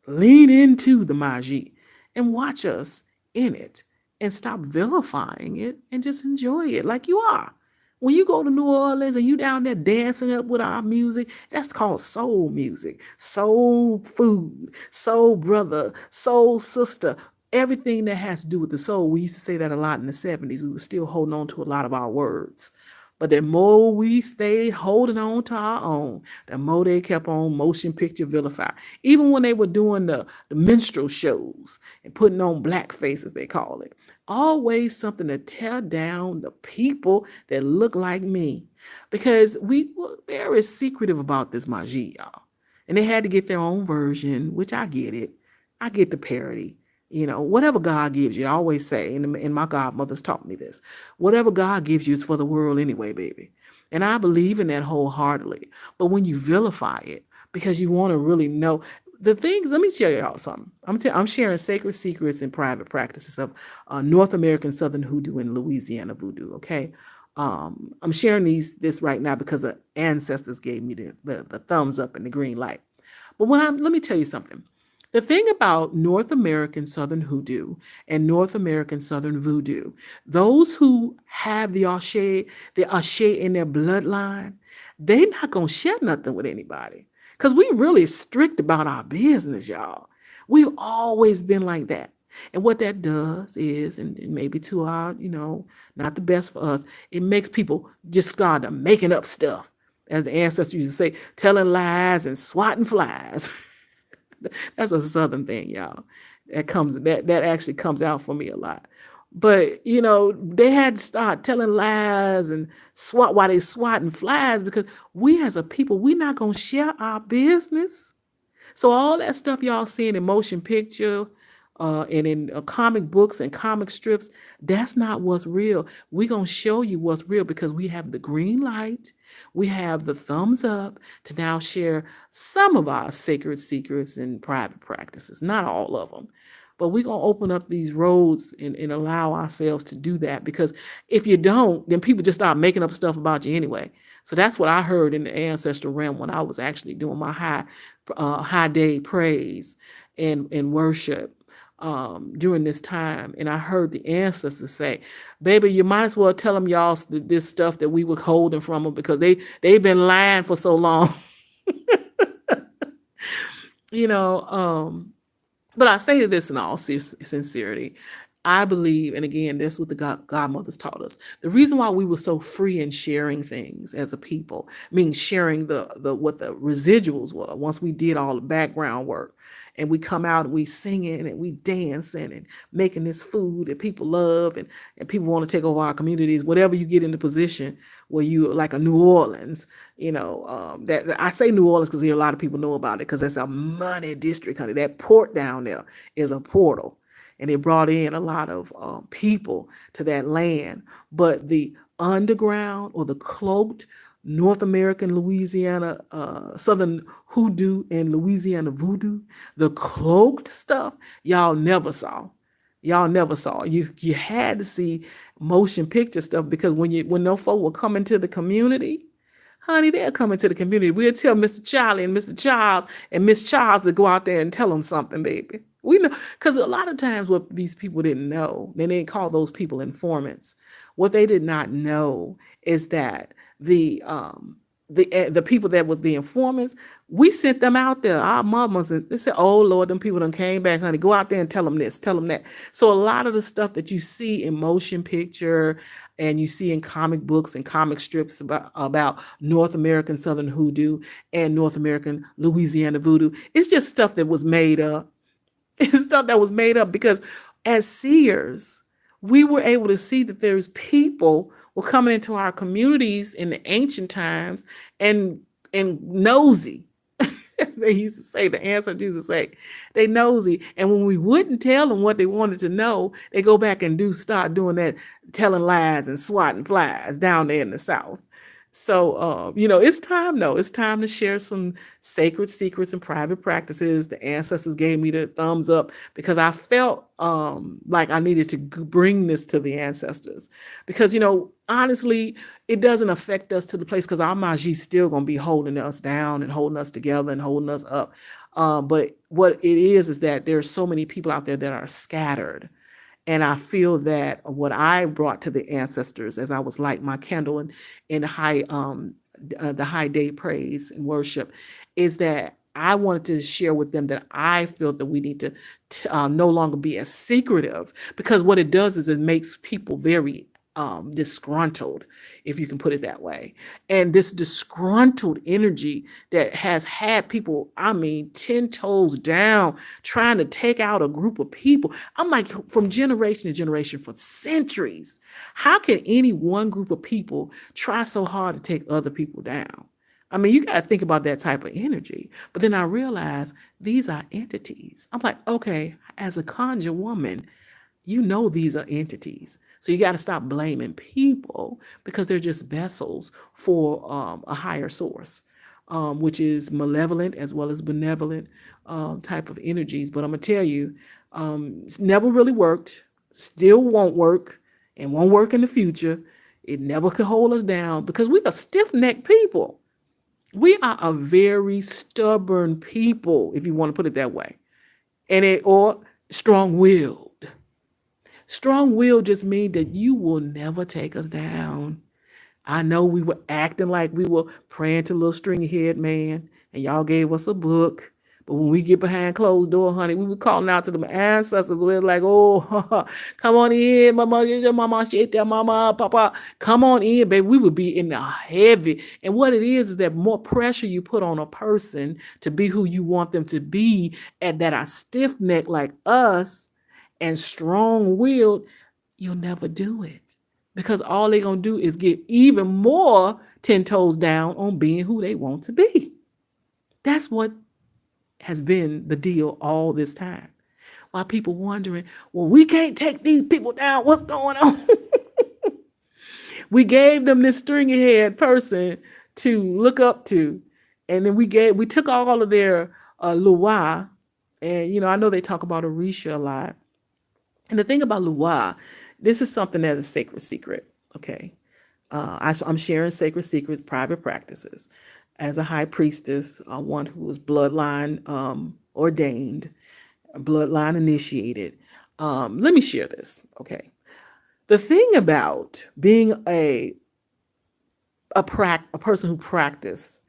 Speaker 1: lean into the magie and watch us in it and stop vilifying it and just enjoy it like you are. When you go to New Orleans and you down there dancing up with our music, that's called soul music, soul food, soul brother, soul sister, everything that has to do with the soul. We used to say that a lot in the 70s. We were still holding on to a lot of our words. But the more we stayed holding on to our own, the more they kept on motion picture vilify. Even when they were doing the minstrel shows and putting on blackface, as they call it. Always something to tear down the people that look like me. Because we were very secretive about this magie, y'all. And they had to get their own version, which I get it. I get the parody. You know, whatever God gives you, I always say, and my godmothers taught me this, whatever God gives you is for the world anyway, baby. And I believe in that wholeheartedly. But when you vilify it, because you want to really know the things, let me tell y'all something. I'm sharing sacred secrets and private practices of North American Southern Hoodoo and Louisiana Voodoo, okay? I'm sharing this right now because the ancestors gave me the thumbs up and the green light. But let me tell you something. The thing about North American Southern Hoodoo and North American Southern Voodoo, those who have the Ashe in their bloodline, they not going to share nothing with anybody. Because we really strict about our business, y'all. We've always been like that. And what that does is, and maybe to our, not the best for us, it makes people just start making up stuff. As the ancestors used to say, telling lies and swatting flies. That's a Southern thing, y'all. That actually comes out for me a lot. But they had to start telling lies and while they swatting flies because we as a people, we're not gonna share our business. So all that stuff y'all seeing in motion picture, and in comic books and comic strips, that's not what's real. We're going to show you what's real because we have the green light. We have the thumbs up to now share some of our sacred secrets and private practices, not all of them. But we're going to open up these roads and allow ourselves to do that because if you don't, then people just start making up stuff about you anyway. So that's what I heard in the ancestral realm when I was actually doing my high day praise and worship during this time. And I heard the ancestors say, baby, you might as well tell them y'all this stuff that we were holding from them because they've been lying for so long. But I say this in all sincerity. I believe, and again, that's what the godmothers taught us. The reason why we were so free in sharing things as a people, meaning sharing the what the residuals were once we did all the background work, and we come out and we singing and we dancing and making this food that people love and people want to take over our communities. Whatever you get in the position where you like a New Orleans, that I say New Orleans because a lot of people know about it because that's a money district, honey. That port down there is a portal. And it brought in a lot of people to that land. But the underground or the cloaked North American, Louisiana, Southern Hoodoo and Louisiana Voodoo, the cloaked stuff, y'all never saw. Y'all never saw. You had to see motion picture stuff because when no folk were coming to the community, honey, they'll come into the community. We'll tell Mr. Charlie and Mr. Charles and Miss Charles to go out there and tell them something, baby. We know, because a lot of times what these people didn't know, they didn't call those people informants. What they did not know is that the people that was the informants, we sent them out there. Our mamas, and they said, "Oh Lord, them people done came back, honey. Go out there and tell them this, tell them that." So a lot of the stuff that you see in motion picture and you see in comic books and comic strips about North American Southern hoodoo and North American Louisiana voodoo, it's just stuff that was made up. It's stuff that was made up because as seers, we were able to see that there's people were coming into our communities in the ancient times and nosy. As they used to say, the ancestors used to say, they nosy. And when we wouldn't tell them what they wanted to know, they go back and start doing that, telling lies and swatting flies down there in the South. So, it's time though. It's time to share some sacred secrets and private practices. The ancestors gave me the thumbs up because I felt like I needed to bring this to the ancestors. Because, honestly, it doesn't affect us to the place because our Magi still going to be holding us down and holding us together and holding us up. But what it is that there's so many people out there that are scattered. And I feel that what I brought to the ancestors as I was lighting my candle in the High Day praise and worship is that I wanted to share with them that I feel that we need to no longer be as secretive, because what it does is it makes people very disgruntled, if you can put it that way. And this disgruntled energy that has had people, 10 toes down, trying to take out a group of people. I'm like, from generation to generation for centuries, how can any one group of people try so hard to take other people down? You got to think about that type of energy. But then I realized these are entities. I'm like, okay, as a conjure woman, these are entities. So you got to stop blaming people because they're just vessels for a higher source, which is malevolent as well as benevolent type of energies. But I'm going to tell you, it's never really worked, still won't work, and won't work in the future. It never could hold us down because we are stiff-necked people. We are a very stubborn people, if you want to put it that way, or strong-willed. Strong-willed just means that you will never take us down. I know we were acting like we were praying to little stringy-head man, and y'all gave us a book. But when we get behind closed door, honey, we were calling out to the ancestors. We're like, "Oh, come on in, mama, shit, mama, papa, come on in, baby." We would be in the heavy. And what it is that more pressure you put on a person to be who you want them to be, and that are stiff-necked like us and strong-willed, you'll never do it. Because all they're going to do is get even more 10 toes down on being who they want to be. That's what has been the deal all this time. While people wondering, well, we can't take these people down. What's going on? We gave them this stringy-head person to look up to. And then we took all of their luau. And, I know they talk about Orisha a lot. And the thing about luau, this is something that's a sacred secret, okay? I'm sharing sacred secrets, private practices. As a high priestess, one who is bloodline ordained, bloodline initiated, let me share this, okay? The thing about being a person who practices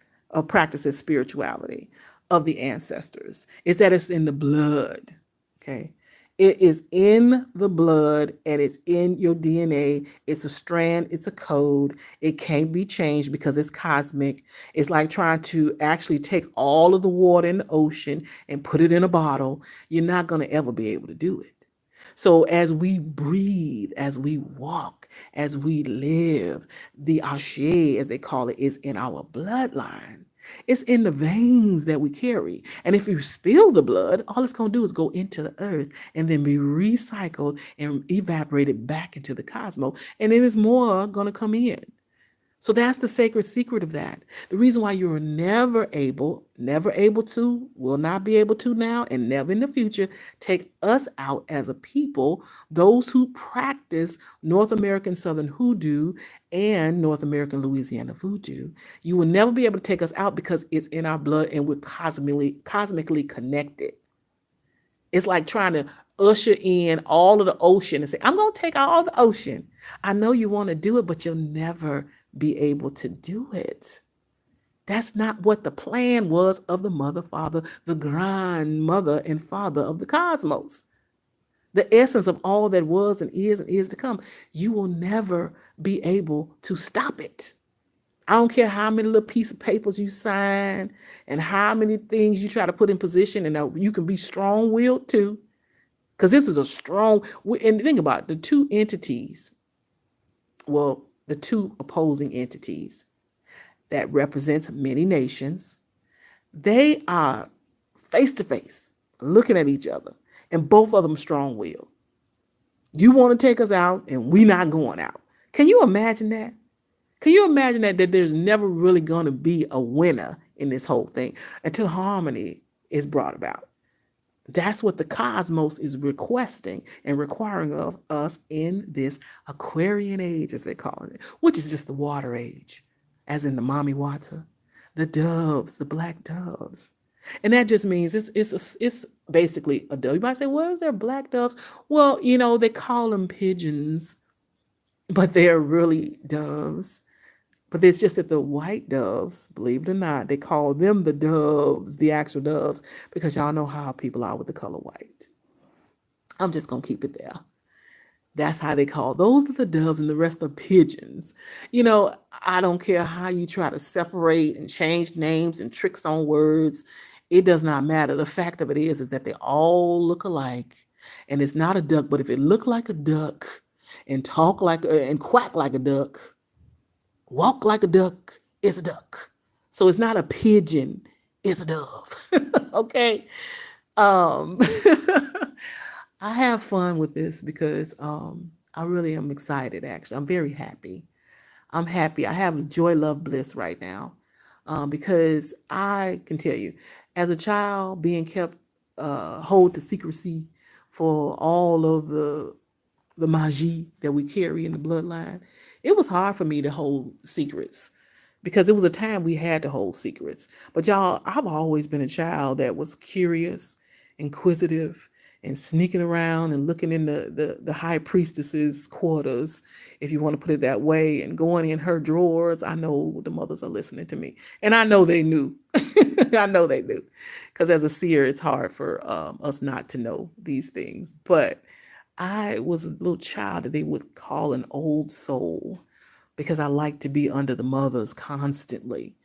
Speaker 1: spirituality of the ancestors is that it's in the blood, okay? It is in the blood and it's in your DNA. It's a strand. It's a code. It can't be changed because it's cosmic. It's like trying to actually take all of the water in the ocean and put it in a bottle. You're not going to ever be able to do it. So as we breathe, as we walk, as we live, the ashe, as they call it, is in our bloodline. It's in the veins that we carry. And if you spill the blood, all it's going to do is go into the earth and then be recycled and evaporated back into the cosmos. And then there's more going to come in. So that's the sacred secret of that. The reason why you're never able to, will not be able to now, and never in the future, take us out as a people, those who practice North American Southern Hoodoo and North American Louisiana Voodoo. You will never be able to take us out because it's in our blood and we're cosmically connected. It's like trying to usher in all of the ocean and say, I'm going to take out all the ocean. I know you want to do it, but you'll never be able to do it. That's not what the plan was of the mother, father, the grandmother and father of the cosmos. The essence of all that was and is to come. You will never be able to stop it. I don't care how many little piece of papers you sign and how many things you try to put in position, and you can be strong-willed too. Because this is a strong, and think about it, the two entities, well, the two opposing entities that represents many nations, they are face to face, looking at each other, and both of them strong-willed. You want to take us out, and we not going out. Can you imagine that? Can you imagine that there's never really going to be a winner in this whole thing until harmony is brought about? That's what the cosmos is requesting and requiring of us in this Aquarian age, as they call it, which is just the water age, as in the Mami water, the doves, the black doves. And that just means it's basically a dove. You might say, well, is there black doves? Well, they call them pigeons, but they're really doves. But it's just that the white doves, believe it or not, they call them the doves, the actual doves, because y'all know how people are with the color white. I'm just going to keep it there. That's how they call those are the doves, and the rest are pigeons. I don't care how you try to separate and change names and tricks on words. It does not matter. The fact of it is that they all look alike, and it's not a duck. But if it looked like a duck and talk like and quack like a duck, walk like a duck, is a duck. So it's not a pigeon, it's a dove. Okay. I have fun with this because I really am excited, actually. I'm very happy. I'm happy. I have joy, love, bliss right now because I can tell you, as a child, being kept hold to secrecy for all of the magie that we carry in the bloodline, it was hard for me to hold secrets because it was a time we had to hold secrets. But y'all, I've always been a child that was curious, inquisitive, and sneaking around and looking in the high priestess's quarters, if you want to put it that way, and going in her drawers. I know the mothers are listening to me, and I know they knew. I know they knew, because as a seer, it's hard for us not to know these things. But I was a little child that they would call an old soul because I liked to be under the mothers constantly.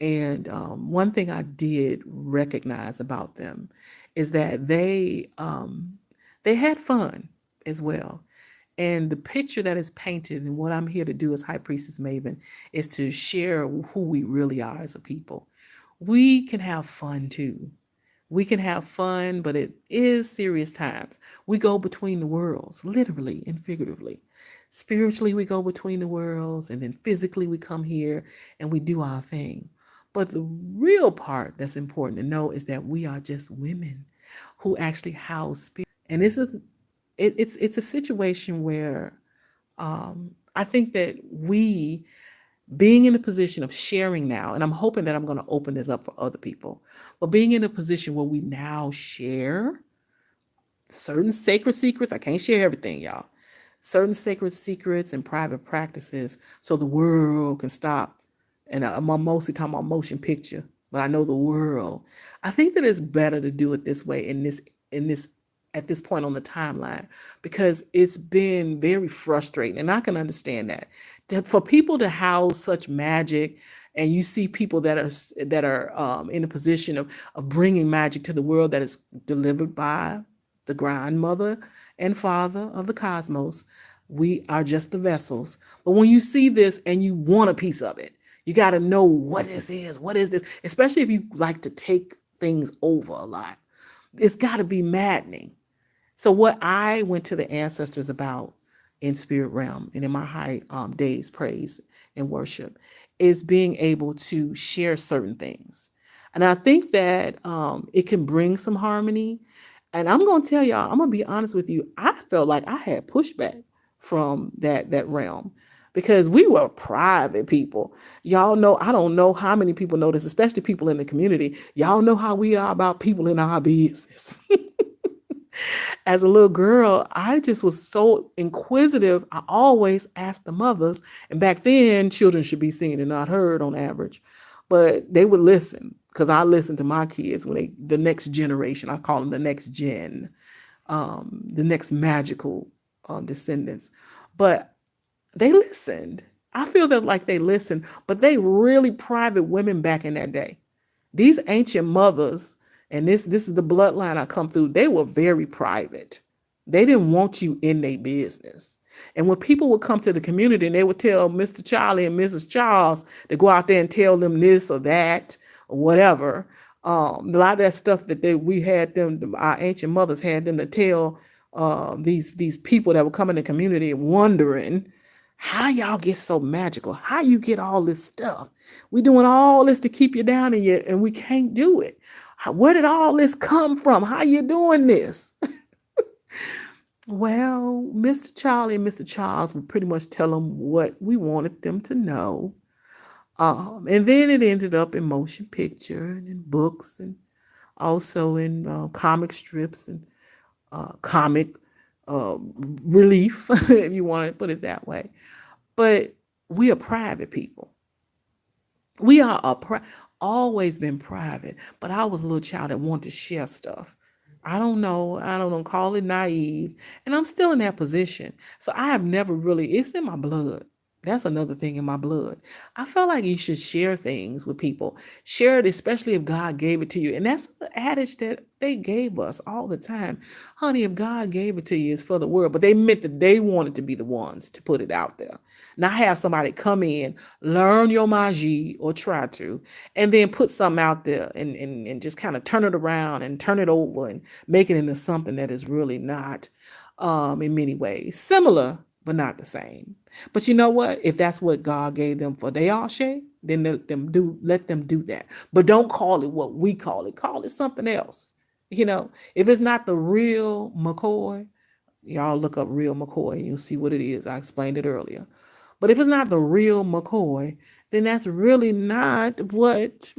Speaker 1: And one thing I did recognize about them is that they had fun as well. And the picture that is painted, and what I'm here to do as High Priestess Maven, is to share who we really are as a people. We can have fun too. We can have fun, but it is serious times. We go between the worlds, literally and figuratively. Spiritually, we go between the worlds, and then physically we come here and we do our thing. But the real part that's important to know is that we are just women who actually house spirit. And this is it's a situation where I think that we, being in a position of sharing now, and I'm hoping that I'm going to open this up for other people, but being in a position where we now share certain sacred secrets. I can't share everything, y'all. Certain sacred secrets and private practices so the world can stop. And I'm mostly talking about motion picture, but I know the world. I think that it's better to do it this way in this at this point on the timeline, because it's been very frustrating, and I can understand that. For people to house such magic, and you see people that are in a position of bringing magic to the world that is delivered by the grandmother and father of the cosmos, we are just the vessels. But when you see this and you want a piece of it, you got to know what this is. What is this? Especially if you like to take things over a lot. It's got to be maddening. So what I went to the ancestors about in spirit realm and in my high days praise in worship is being able to share certain things. And I think that it can bring some harmony. And I'm going to tell y'all, I'm going to be honest with you. I felt like I had pushback from that realm because we were private people. Y'all know, I don't know how many people know this, especially people in the community. Y'all know how we are about people in our business. As a little girl, I just was so inquisitive. I always asked the mothers, and back then, children should be seen and not heard on average, but they would listen because I listened to my kids when the next generation, I call them the next gen, the next magical descendants, but they listened. I feel that like they listened, but they really private women back in that day. These ancient mothers, and this is the bloodline I come through, they were very private. They didn't want you in their business. And when people would come to the community and they would tell Mr. Charlie and Mrs. Charles to go out there and tell them this or that or whatever, a lot of that stuff that we had them, our ancient mothers had them to tell these people that would come in the community wondering how y'all get so magical, how you get all this stuff. We doing all this to keep you down and we can't do it. Where did all this come from? How you doing this? Well, Mr. Charlie and Mr. Charles would pretty much tell them what we wanted them to know. And then it ended up in motion picture and in books and also in comic strips and comic relief, if you want to put it that way. But we are private people. We are always been private, but I was a little child that wanted to share stuff. I don't know, call it naive. And I'm still in that position. So I have never really, it's in my blood. That's another thing in my blood. I felt like you should share things with people. Share it, especially if God gave it to you. And that's the adage that they gave us all the time. Honey, if God gave it to you, it's for the world. But they meant that they wanted to be the ones to put it out there. Not have somebody come in, learn your magie or try to, and then put something out there and just kind of turn it around and turn it over and make it into something that is really not, in many ways, similar, but not the same. But you know what? If that's what God gave them for they all share, then let them do that. But don't call it what we call it. Call it something else. If it's not the real McCoy, y'all look up real McCoy and you'll see what it is. I explained it earlier. But if it's not the real McCoy, then that's really not what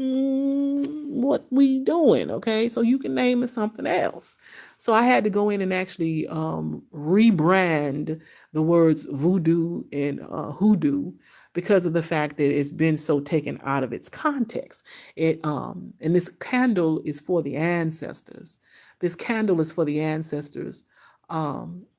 Speaker 1: we doing, okay? So you can name it something else. So I had to go in and actually rebrand the words voodoo and HooDoo because of the fact that it's been so taken out of its context. And this candle is for the ancestors. This candle is for the ancestors.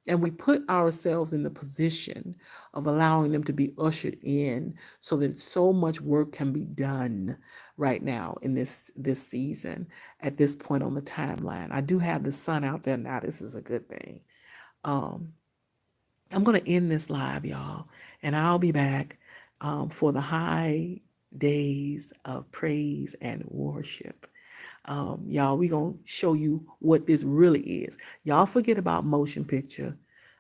Speaker 1: And we put ourselves in the position of allowing them to be ushered in so that so much work can be done right now in this season at this point on the timeline. I do have the sun out there now. This is a good thing. I'm going to end this live, y'all, and I'll be back for the High Dais of praise and worship. Y'all, we gonna show you what this really is. Y'all forget about motion picture.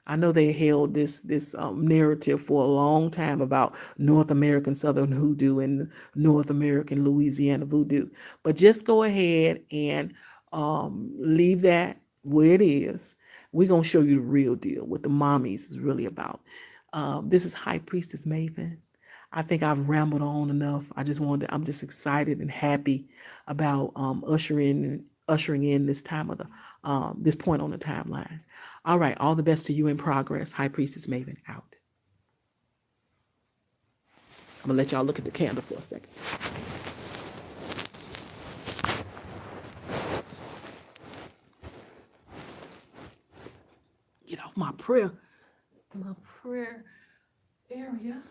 Speaker 1: I know they held this narrative for a long time about North American Southern Hoodoo and North American Louisiana Voodoo. But just go ahead and leave that where it is. We're gonna show you the real deal, what the mommies is really about. This is High Priestess Maven. I think I've rambled on enough. I'm just excited and happy about ushering in this time of this point on the timeline. All right, all the best to you in progress. High Priestess Maven out. I'm gonna let y'all look at the candle for a second. Get off my prayer area.